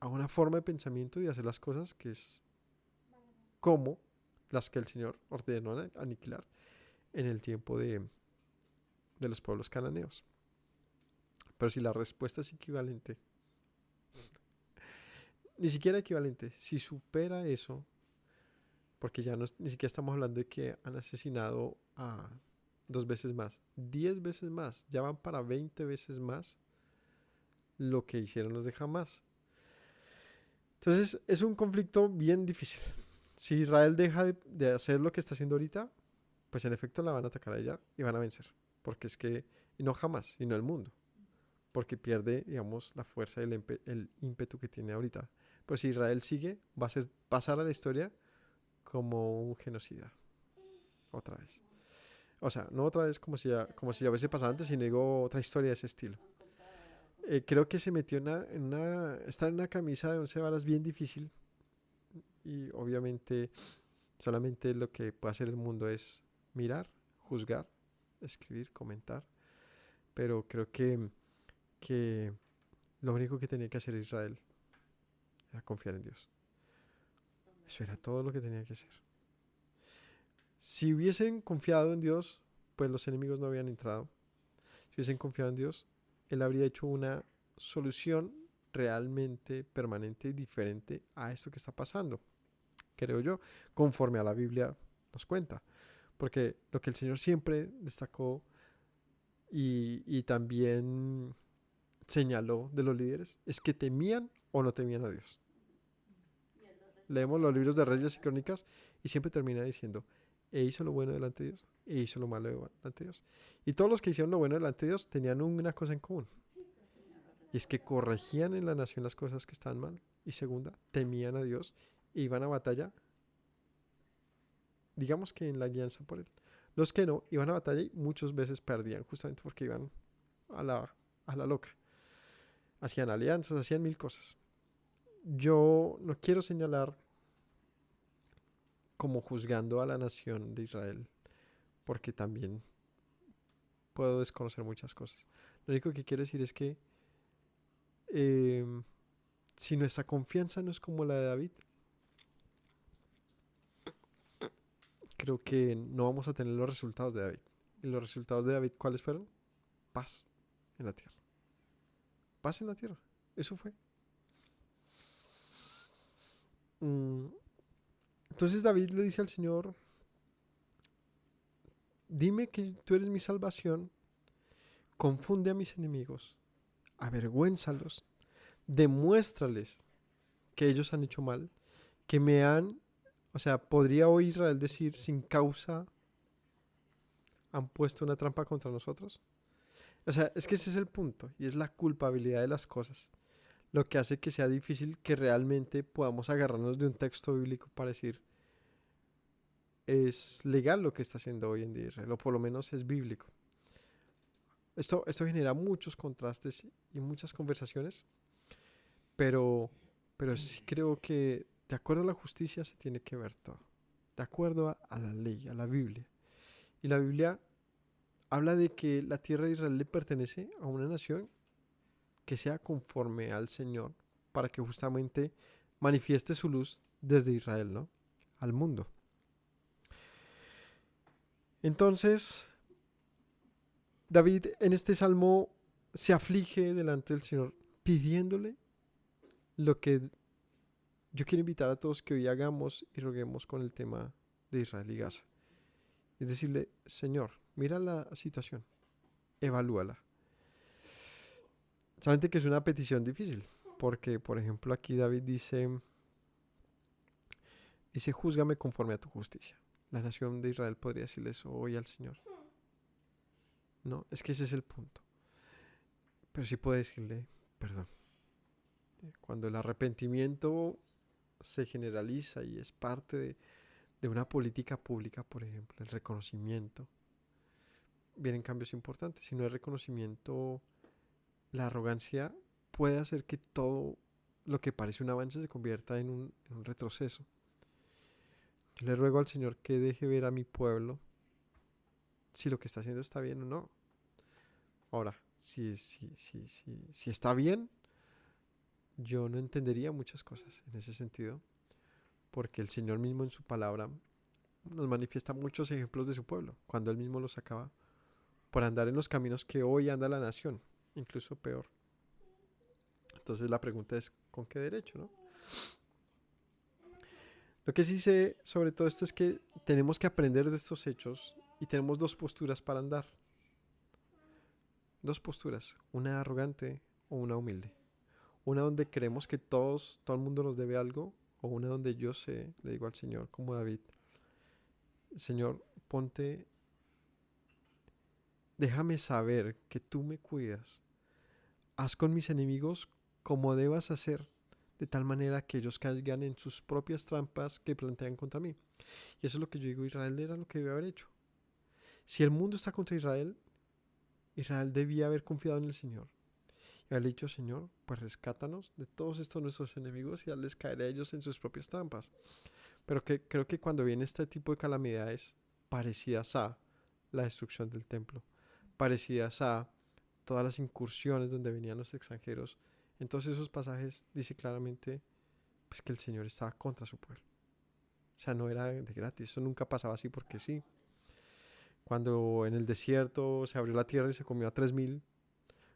a una forma de pensamiento y de hacer las cosas que es como las que el Señor ordenó aniquilar en el tiempo de los pueblos cananeos. Pero si la respuesta es equivalente, ni siquiera equivalente, si supera eso, porque ya ni siquiera estamos hablando de que han asesinado a 2 veces más, 10 veces más, ya van para 20 veces más lo que hicieron los de Hamas. Entonces es un conflicto bien difícil. Si Israel deja de hacer lo que está haciendo ahorita, pues en efecto la van a atacar a ella y van a vencer. Porque es que, y no Hamas, sino el mundo. Porque pierde, digamos, la fuerza y el ímpetu que tiene ahorita. Pues si Israel sigue, va a pasar a la historia como un genocida. Otra vez. O sea, no otra vez como si ya hubiese pasado antes, sino digo otra historia de ese estilo. Creo que se metió está en una camisa de 11 varas bien difícil. Y obviamente solamente lo que puede hacer el mundo es mirar, juzgar, escribir, comentar. Pero creo que lo único que tenía que hacer Israel era confiar en Dios. Eso era todo lo que tenía que hacer. Si hubiesen confiado en Dios, pues los enemigos no habían entrado. Si hubiesen confiado en Dios, Él habría hecho una solución realmente permanente y diferente a esto que está pasando, creo yo, conforme a la Biblia nos cuenta. Porque lo que el Señor siempre destacó y también señaló de los líderes es que temían o no temían a Dios. Leemos los libros de Reyes y Crónicas y siempre termina diciendo, e hizo lo bueno delante de Dios, e hizo lo malo delante de Dios. Y todos los que hicieron lo bueno delante de Dios tenían una cosa en común. Y es que corregían en la nación las cosas que estaban mal. Y segunda, temían a Dios e iban a batalla, digamos que en la guianza por Él. Los que no, iban a batalla y muchas veces perdían, justamente porque iban a la loca. Hacían alianzas, hacían mil cosas. Yo no quiero señalar como juzgando a la nación de Israel, porque también puedo desconocer muchas cosas. Lo único que quiero decir es que eh, si nuestra confianza no es como la de David, creo que no vamos a tener los resultados de David. ¿Y los resultados de David cuáles fueron? Paz en la tierra. Paz en la tierra. Eso fue. Entonces David le dice al Señor, dime que tú eres mi salvación, confunde a mis enemigos, avergüénzalos, demuéstrales que ellos han hecho mal, que me han, o sea, podría hoy Israel decir sin causa han puesto una trampa contra nosotros. O sea, es que ese es el punto y es la culpabilidad de las cosas lo que hace que sea difícil que realmente podamos agarrarnos de un texto bíblico para decir es legal lo que está haciendo hoy en día Israel, o por lo menos es bíblico. Esto genera muchos contrastes y muchas conversaciones, pero, pero sí creo que de acuerdo a la justicia se tiene que ver todo, de acuerdo a la ley, a la Biblia. Y la Biblia habla de que la tierra de Israel le pertenece a una nación que sea conforme al Señor, para que justamente manifieste su luz desde Israel, ¿no? Al mundo. Entonces, David en este salmo se aflige delante del Señor, pidiéndole lo que yo quiero invitar a todos que hoy hagamos y roguemos con el tema de Israel y Gaza. Es decirle, Señor, mira la situación, evalúala. Saben que es una petición difícil, porque por ejemplo aquí David dice, júzgame conforme a tu justicia. La nación de Israel podría decirle eso hoy al Señor. No, es que ese es el punto. Pero sí puede decirle perdón. Cuando el arrepentimiento se generaliza y es parte de una política pública, por ejemplo, el reconocimiento, vienen cambios importantes. Si no hay reconocimiento, la arrogancia puede hacer que todo lo que parece un avance se convierta en un retroceso. Yo le ruego al Señor que deje ver a mi pueblo si lo que está haciendo está bien o no. Ahora, si está bien, yo no entendería muchas cosas en ese sentido, porque el Señor mismo en su palabra nos manifiesta muchos ejemplos de su pueblo, cuando Él mismo los sacaba por andar en los caminos que hoy anda la nación, incluso peor. Entonces la pregunta es, ¿con qué derecho, no? Lo que sí sé sobre todo esto es que tenemos que aprender de estos hechos y tenemos dos posturas para andar. Dos posturas, una arrogante o una humilde. Una donde creemos que todo el mundo nos debe algo, o una donde yo le digo al Señor, como David, Señor, déjame saber que tú me cuidas. Haz con mis enemigos como debas hacer, de tal manera que ellos caigan en sus propias trampas que plantean contra mí. Y eso es lo que yo digo, Israel era lo que debe haber hecho. Si el mundo está contra Israel, Israel debía haber confiado en el Señor. Y haber dicho, Señor, pues rescátanos de todos estos nuestros enemigos y hazles caer a ellos en sus propias trampas. Pero creo que cuando viene este tipo de calamidades parecidas a la destrucción del templo, parecidas a todas las incursiones donde venían los extranjeros, en todos esos pasajes dice claramente pues, que el Señor estaba contra su pueblo. O sea, no era de gratis. Eso nunca pasaba así porque sí. Cuando en el desierto se abrió la tierra y se comió a 3000.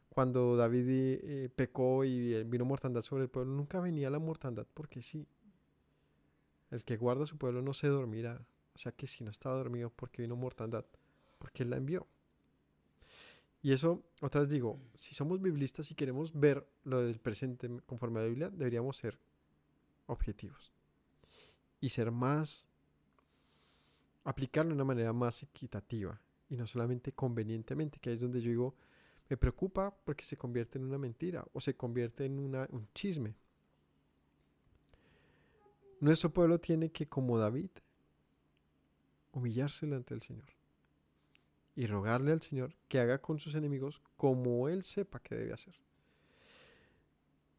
Cuando David pecó y vino mortandad sobre el pueblo, nunca venía la mortandad porque sí. El que guarda su pueblo no se dormirá. O sea que si no estaba dormido, ¿por qué vino mortandad? Porque él la envió. Y eso, otra vez digo, si somos biblistas y queremos ver lo del presente conforme a la Biblia, deberíamos ser objetivos. Y ser más, aplicarlo de una manera más equitativa. Y no solamente convenientemente, que ahí es donde yo digo, me preocupa porque se convierte en una mentira o se convierte en un chisme. Nuestro pueblo tiene que, como David, humillarse delante del Señor y rogarle al Señor que haga con sus enemigos como Él sepa que debe hacer.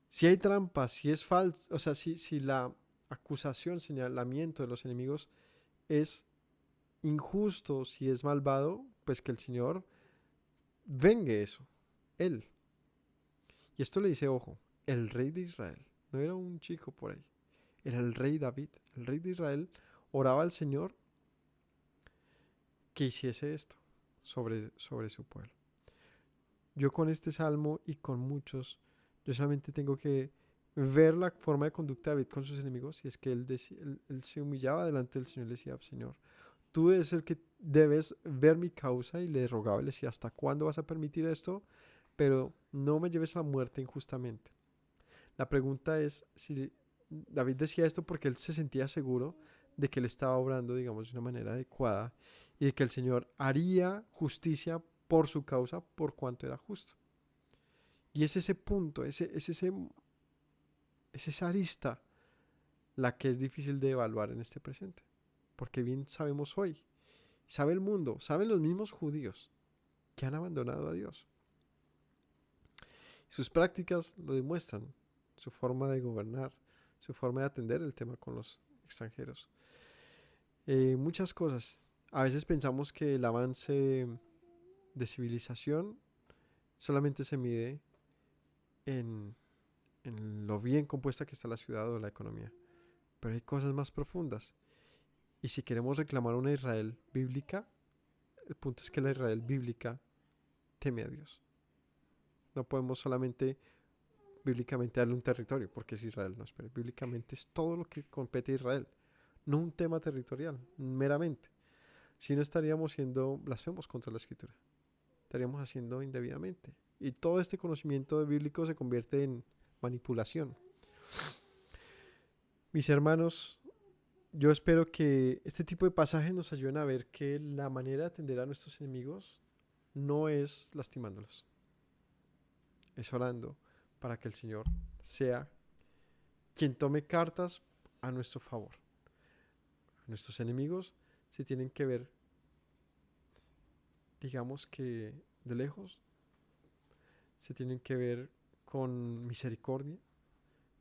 Si hay trampas, si es falso, o sea, si la acusación, señalamiento de los enemigos es injusto, si es malvado, pues que el Señor vengue eso, Él. Y esto le dice, ojo, el rey de Israel, no era un chico por ahí, era el rey David. El rey de Israel oraba al Señor que hiciese esto sobre su pueblo. Yo con este salmo y con muchos, yo solamente tengo que ver la forma de conducta de David con sus enemigos, y es que él se humillaba delante del Señor y le decía, Señor, tú eres el que debes ver mi causa, y le rogaba y le decía, ¿hasta cuándo vas a permitir esto? Pero no me lleves a la muerte injustamente. La pregunta es si David decía esto porque él se sentía seguro de que él estaba obrando, digamos, de una manera adecuada y de que el Señor haría justicia por su causa por cuanto era justo. Y es ese punto, es esa arista la que es difícil de evaluar en este presente. Porque bien sabemos hoy, sabe el mundo, saben los mismos judíos que han abandonado a Dios. Sus prácticas lo demuestran, su forma de gobernar, su forma de atender el tema con los extranjeros. Muchas cosas. A veces pensamos que el avance de civilización solamente se mide en lo bien compuesta que está la ciudad o la economía. Pero hay cosas más profundas. Y si queremos reclamar una Israel bíblica, el punto es que la Israel bíblica teme a Dios. No podemos solamente bíblicamente darle un territorio, porque es Israel, no, espere. Bíblicamente es todo lo que compete a Israel, no un tema territorial, meramente. Si no, estaríamos siendo blasfemos contra la Escritura, estaríamos haciendo indebidamente. Y todo este conocimiento bíblico se convierte en manipulación. Mis hermanos, yo espero que este tipo de pasajes nos ayuden a ver que la manera de atender a nuestros enemigos no es lastimándolos, es orando para que el Señor sea quien tome cartas a nuestro favor. Nuestros enemigos se tienen que ver, digamos que de lejos, se tienen que ver con misericordia,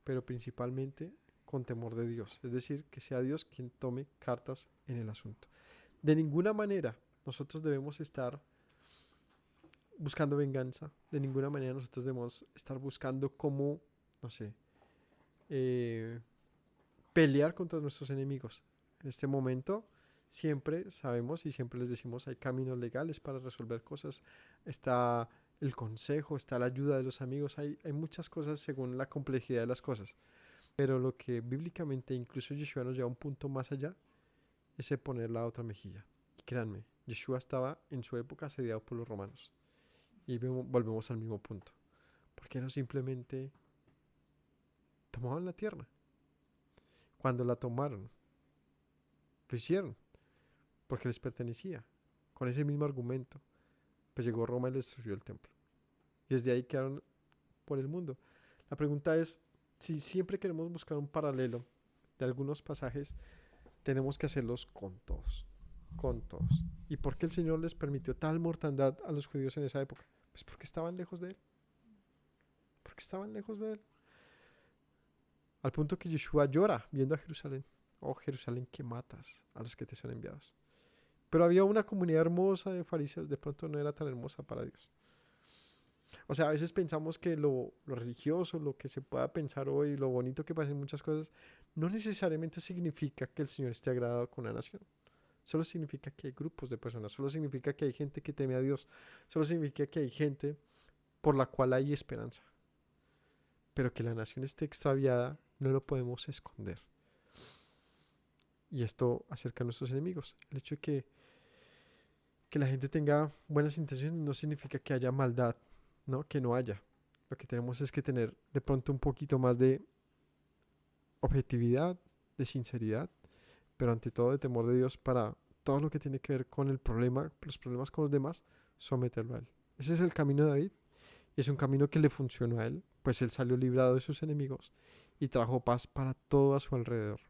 pero principalmente con temor de Dios. Es decir, que sea Dios quien tome cartas en el asunto. De ninguna manera nosotros debemos estar buscando venganza. De ninguna manera nosotros debemos estar buscando cómo, no sé, pelear contra nuestros enemigos. En este momento siempre sabemos y siempre les decimos, hay caminos legales para resolver cosas. Está el consejo, está la ayuda de los amigos, hay muchas cosas según la complejidad de las cosas. Pero lo que bíblicamente incluso Yeshua nos lleva a un punto más allá es el poner la otra mejilla. Y créanme, Yeshua estaba en su época asediado por los romanos. Y volvemos al mismo punto. ¿Por qué no simplemente tomaban la tierra? Cuando la tomaron, lo hicieron porque les pertenecía. Con ese mismo argumento, pues llegó Roma y les destruyó el templo. Y desde ahí quedaron por el mundo. La pregunta es, si siempre queremos buscar un paralelo de algunos pasajes, tenemos que hacerlos con todos. Con todos. ¿Y por qué el Señor les permitió tal mortandad a los judíos en esa época? Pues porque estaban lejos de Él. Porque estaban lejos de Él. Al punto que Yeshua llora viendo a Jerusalén. Oh Jerusalén, que matas a los que te son enviados. Pero había una comunidad hermosa de fariseos. De pronto no era tan hermosa para Dios. O sea, a veces pensamos que lo religioso, lo que se pueda pensar hoy, lo bonito que parecen muchas cosas, no necesariamente significa que el Señor esté agradado con una nación. Solo significa que hay grupos de personas, solo significa que hay gente que teme a Dios, solo significa que hay gente por la cual hay esperanza. Pero que la nación esté extraviada no lo podemos esconder. Y esto acerca a nuestros enemigos. El hecho de que la gente tenga buenas intenciones no significa que haya maldad, ¿no? Que no haya. Lo que tenemos es que tener de pronto un poquito más de objetividad, de sinceridad, pero ante todo de temor de Dios para todo lo que tiene que ver con el problema, los problemas con los demás, someterlo a Él. Ese es el camino de David y es un camino que le funcionó a él, pues él salió librado de sus enemigos y trajo paz para todo a su alrededor.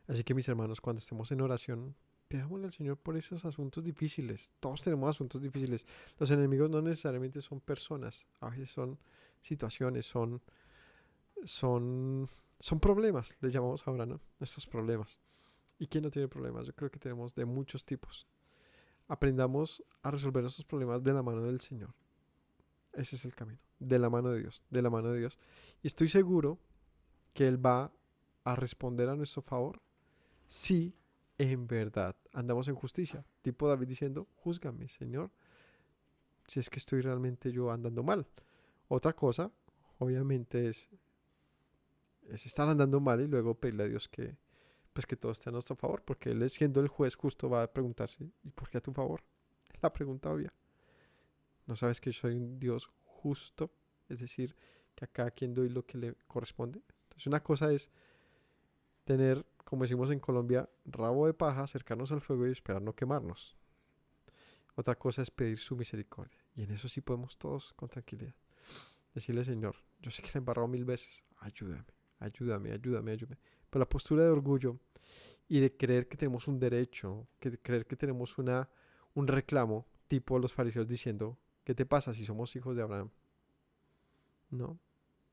Así que mis hermanos, cuando estemos en oración, pidámosle al Señor por esos asuntos difíciles. Todos tenemos asuntos difíciles. Los enemigos no necesariamente son personas, a veces son situaciones, son, son problemas, les llamamos ahora, ¿no? Nuestros problemas. ¿Y quién no tiene problemas? Yo creo que tenemos de muchos tipos. Aprendamos a resolver nuestros problemas de la mano del Señor. Ese es el camino, de la mano de Dios, de la mano de Dios. Y estoy seguro que Él va a responder a nuestro favor si en verdad andamos en justicia. Tipo David diciendo, júzgame, Señor, si es que estoy realmente yo andando mal. Otra cosa, obviamente, es estar andando mal y luego pedirle a Dios que, pues que todo esté a nuestro favor, porque Él siendo el juez justo va a preguntarse, ¿y por qué a tu favor? Es la pregunta obvia. ¿No sabes que yo soy un Dios justo? Es decir, que a cada quien doy lo que le corresponde. Entonces una cosa es tener, como decimos en Colombia, rabo de paja, acercarnos al fuego y esperar no quemarnos. Otra cosa es pedir su misericordia. Y en eso sí podemos todos con tranquilidad. Decirle, Señor, yo sé que le he embarrado 1000 veces. Ayúdame, ayúdame, ayúdame, ayúdame. Pero la postura de orgullo y de creer que tenemos un derecho, que creer que tenemos un reclamo, tipo los fariseos diciendo, ¿qué te pasa si somos hijos de Abraham? No,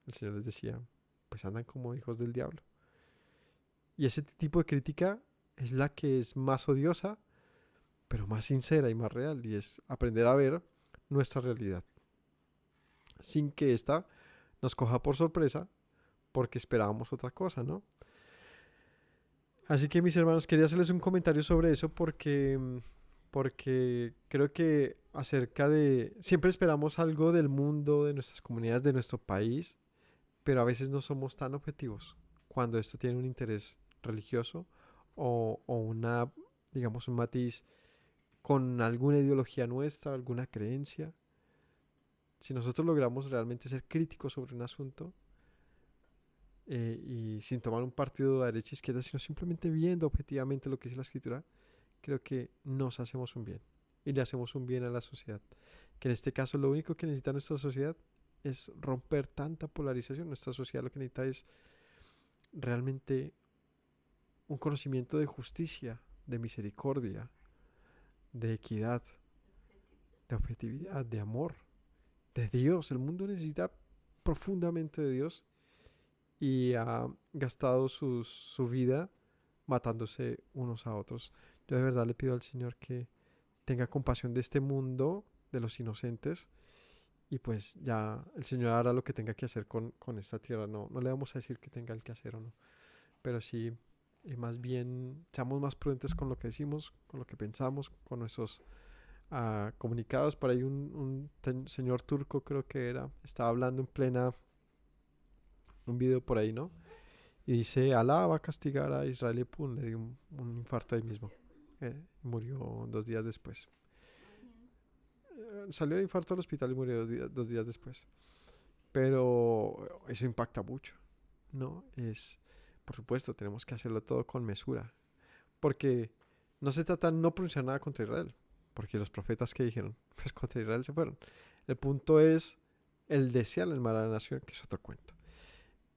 el Señor les decía, pues andan como hijos del diablo. Y ese tipo de crítica es la que es más odiosa, pero más sincera y más real. Y es aprender a ver nuestra realidad. Sin que ésta nos coja por sorpresa porque esperábamos otra cosa, ¿no? Así que mis hermanos, quería hacerles un comentario sobre eso porque creo que acerca de... Siempre esperamos algo del mundo, de nuestras comunidades, de nuestro país, pero a veces no somos tan objetivos cuando esto tiene un interés religioso o una, digamos, un matiz con alguna ideología nuestra, alguna creencia. Si nosotros logramos realmente ser críticos sobre un asunto y sin tomar un partido de derecha e izquierda, sino simplemente viendo objetivamente lo que dice la escritura, creo que nos hacemos un bien y le hacemos un bien a la sociedad. Que en este caso lo único que necesita nuestra sociedad es romper tanta polarización. Nuestra sociedad lo que necesita es realmente un conocimiento de justicia, de misericordia, de equidad, de objetividad, de amor, de Dios. El mundo necesita profundamente de Dios y ha gastado su vida matándose unos a otros. Yo de verdad le pido al Señor que tenga compasión de este mundo, de los inocentes, y pues ya el Señor hará lo que tenga que hacer con esta tierra. No le vamos a decir que tenga el que hacer o no, pero sí, más bien, seamos más prudentes con lo que decimos, con lo que pensamos, con nuestros comunicados. Por ahí un señor turco creo que estaba hablando en plena, un video por ahí, ¿no? Y dice, Alá va a castigar a Israel y pum, le dio un infarto ahí mismo. Murió 2 días después. Salió de infarto al hospital y murió 2 días después. Pero eso impacta mucho, ¿no? Por supuesto, tenemos que hacerlo todo con mesura. Porque no se trata de no pronunciar nada contra Israel. Porque los profetas que dijeron, pues contra Israel se fueron. El punto es el desear el mal a la nación, que es otro cuento.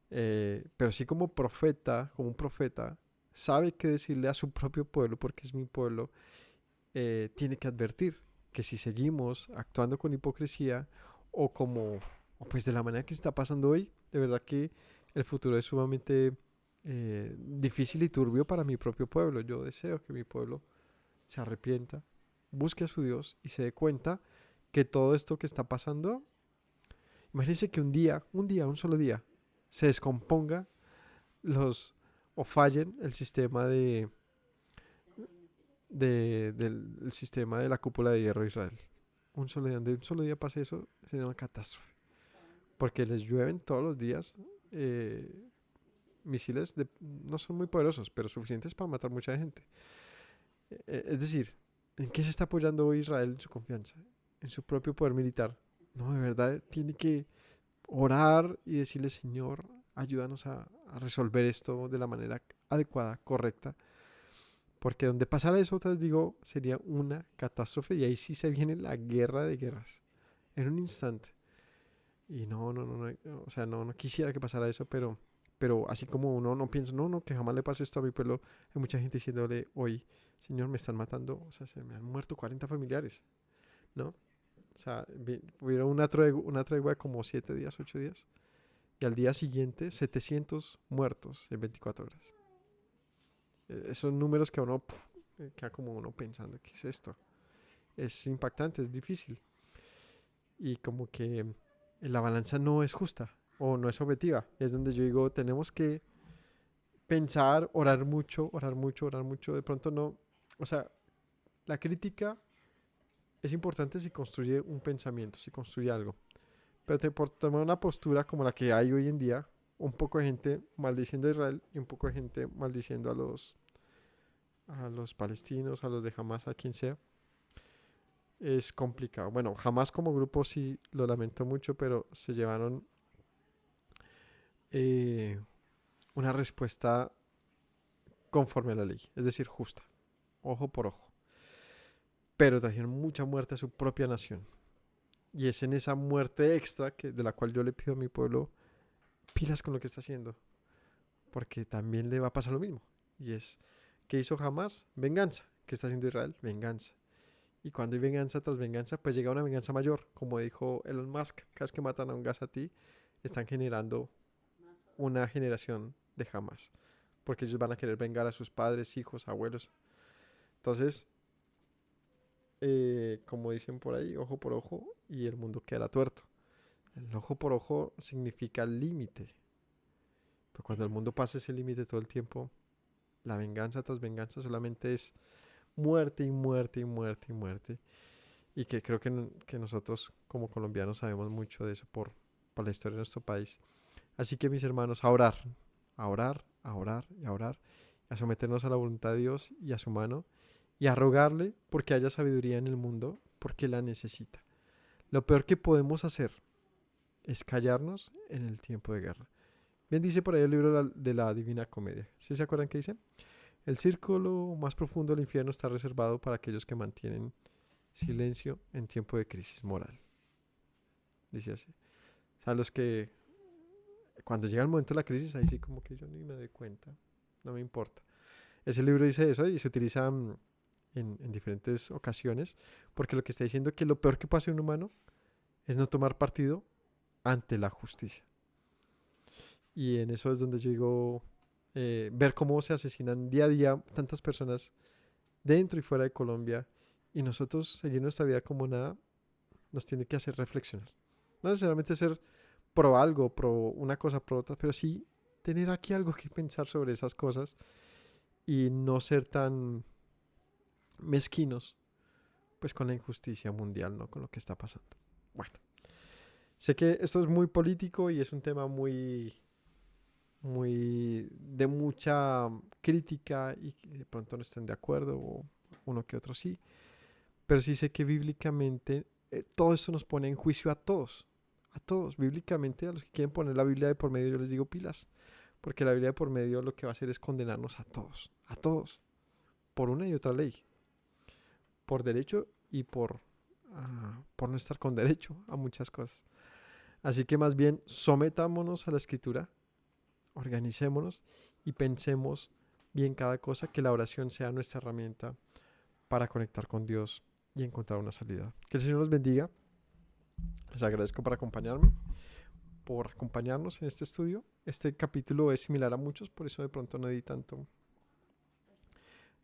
Pero sí como un profeta, sabe qué decirle a su propio pueblo, porque es mi pueblo, tiene que advertir que si seguimos actuando con hipocresía o pues de la manera que se está pasando hoy, de verdad que el futuro es sumamente difícil y turbio para mi propio pueblo. Yo deseo que mi pueblo se arrepienta, busque a su Dios y se dé cuenta que todo esto que está pasando, imagínense que un solo día, se descomponga o fallen el sistema del sistema de la cúpula de hierro de Israel. Un solo día pase eso, sería una catástrofe. Porque les llueven todos los días misiles, no son muy poderosos, pero suficientes para matar mucha gente. Es decir, ¿en qué se está apoyando hoy Israel en su confianza? En su propio poder militar. No, de verdad, tiene que orar y decirle, Señor, ayúdanos a resolver esto de la manera adecuada, correcta. Porque donde pasara eso, otra vez digo, sería una catástrofe y ahí sí se viene la guerra de guerras. En un instante. Y no, o sea, no quisiera que pasara eso, pero así como uno no piensa, no, que jamás le pase esto a mi pueblo, hay mucha gente diciéndole hoy, Señor, me están matando, o sea, se me han muerto 40 familiares, ¿no? O sea, hubieron una tregua de como 7 días, 8 días, y al día siguiente 700 muertos en 24 horas. Esos números que a uno queda como uno pensando, ¿qué es esto? Es impactante, es difícil. Y como que la balanza no es justa o no es objetiva. Es donde yo digo, tenemos que pensar, orar mucho. De pronto no, o sea, la crítica es importante si construye un pensamiento, si construye algo. Pero por tomar una postura como la que hay hoy en día, un poco de gente maldiciendo a Israel y un poco de gente maldiciendo a los palestinos, a los de Hamas, a quien sea, es complicado. Bueno, Hamas como grupo sí lo lamento mucho, pero se llevaron una respuesta conforme a la ley, es decir, justa, ojo por ojo. Pero trajeron mucha muerte a su propia nación. Y es en esa muerte extra de la cual yo le pido a mi pueblo pilas con lo que está haciendo. Porque también le va a pasar lo mismo. Y es, ¿qué hizo Hamas? Venganza. ¿Qué está haciendo Israel? Venganza. Y cuando hay venganza tras venganza, pues llega una venganza mayor. Como dijo Elon Musk, cada vez que matan a un ti están generando una generación de Hamas. Porque ellos van a querer vengar a sus padres, hijos, abuelos. Entonces, como dicen por ahí, ojo por ojo y el mundo quedará tuerto. El ojo por ojo significa límite. Pero cuando el mundo pasa ese límite todo el tiempo, la venganza tras venganza solamente es muerte y muerte y muerte y muerte. Y que creo que nosotros como colombianos sabemos mucho de eso por la historia de nuestro país. Así que mis hermanos, a orar, a orar, a orar y a orar, a someternos a la voluntad de Dios y a su mano y a rogarle porque haya sabiduría en el mundo, porque la necesita. Lo peor que podemos hacer es callarnos en el tiempo de guerra. Bien dice por ahí el libro de la Divina Comedia. ¿Sí se acuerdan qué dice? El círculo más profundo del infierno está reservado para aquellos que mantienen silencio en tiempo de crisis moral. Dice así. O sea, los que cuando llega el momento de la crisis, ahí sí como que yo ni me doy cuenta. No me importa. Ese libro dice eso y se utiliza en diferentes ocasiones porque lo que está diciendo es que lo peor que puede hacer un humano es no tomar partido ante la justicia. Y en eso es donde yo digo, ver cómo se asesinan día a día tantas personas dentro y fuera de Colombia y nosotros seguir nuestra vida como nada, nos tiene que hacer reflexionar. No necesariamente ser pro algo, pro una cosa, pro otra, pero sí tener aquí algo que pensar sobre esas cosas y no ser tan mezquinos pues con la injusticia mundial, ¿no? Con lo que está pasando. Bueno, sé que esto es muy político y es un tema muy de mucha crítica y que de pronto no estén de acuerdo o uno que otro sí, pero sí sé que bíblicamente todo esto nos pone en juicio a todos, bíblicamente a los que quieren poner la Biblia de por medio yo les digo pilas, porque la Biblia de por medio lo que va a hacer es condenarnos a todos, por una y otra ley, por derecho y por no estar con derecho a muchas cosas. Así que más bien sometámonos a la Escritura, organicémonos y pensemos bien cada cosa, que la oración sea nuestra herramienta para conectar con Dios y encontrar una salida. Que el Señor los bendiga. Les agradezco por acompañarnos en este estudio. Este capítulo es similar a muchos, por eso de pronto no di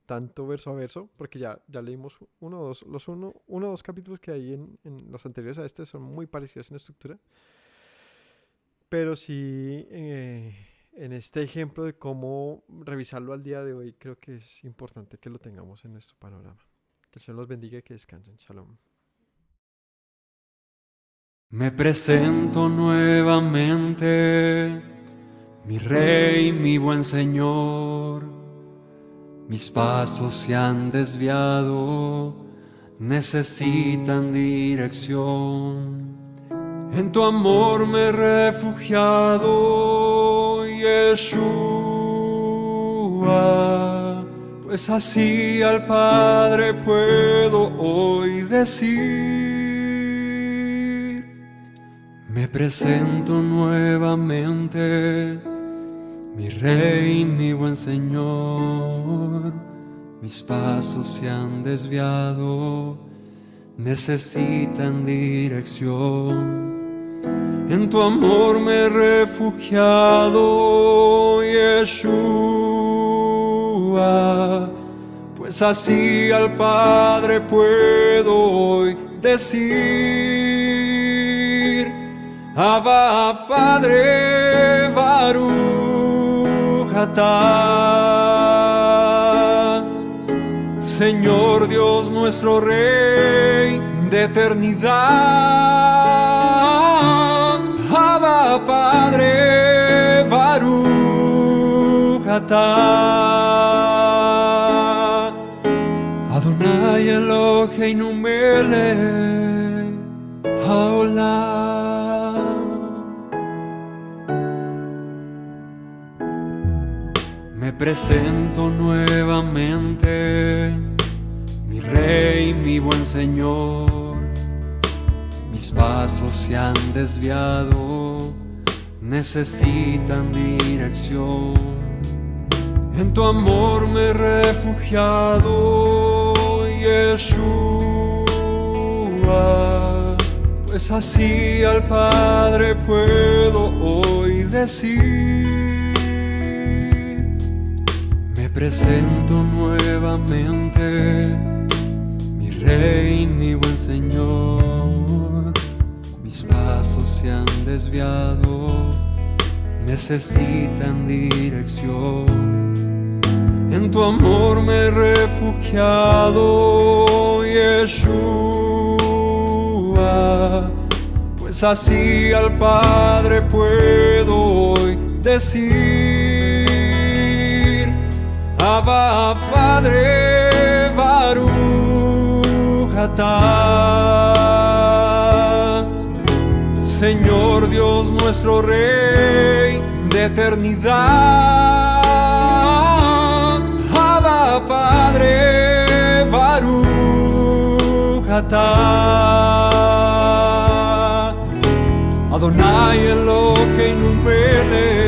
tanto verso a verso, porque ya leímos uno o dos capítulos que hay en los anteriores a este son muy parecidos en estructura. Pero sí, en este ejemplo de cómo revisarlo al día de hoy, creo que es importante que lo tengamos en nuestro panorama. Que el Señor los bendiga y que descansen. Shalom. Me presento nuevamente, mi Rey, mi buen Señor. Mis pasos se han desviado, necesitan dirección. En tu amor me he refugiado, Yeshua, pues así al Padre puedo hoy decir. Me presento nuevamente, mi Rey, mi buen Señor. Mis pasos se han desviado, necesitan dirección. En tu amor me he refugiado, Yeshua, pues así al Padre puedo hoy decir. Abba, Padre, Baruch atah, Señor Dios nuestro Rey de eternidad. Abba, Padre, Baruch atah, Adonai Eloheinu melech haolam. Me presento nuevamente, mi Rey, mi buen Señor. Mis pasos se han desviado, necesitan dirección. En tu amor me he refugiado, Yeshua, pues así al Padre puedo hoy decir. Me presento nuevamente, mi Rey, mi buen Señor. Mis pasos se han desviado, necesitan dirección. En tu amor me he refugiado, Yeshua, pues así al Padre puedo hoy decir. Abba, Padre, Baruch atah, Señor Dios nuestro Rey de eternidad. Abba, Padre, Baruch atah, Adonai Eloheinu melech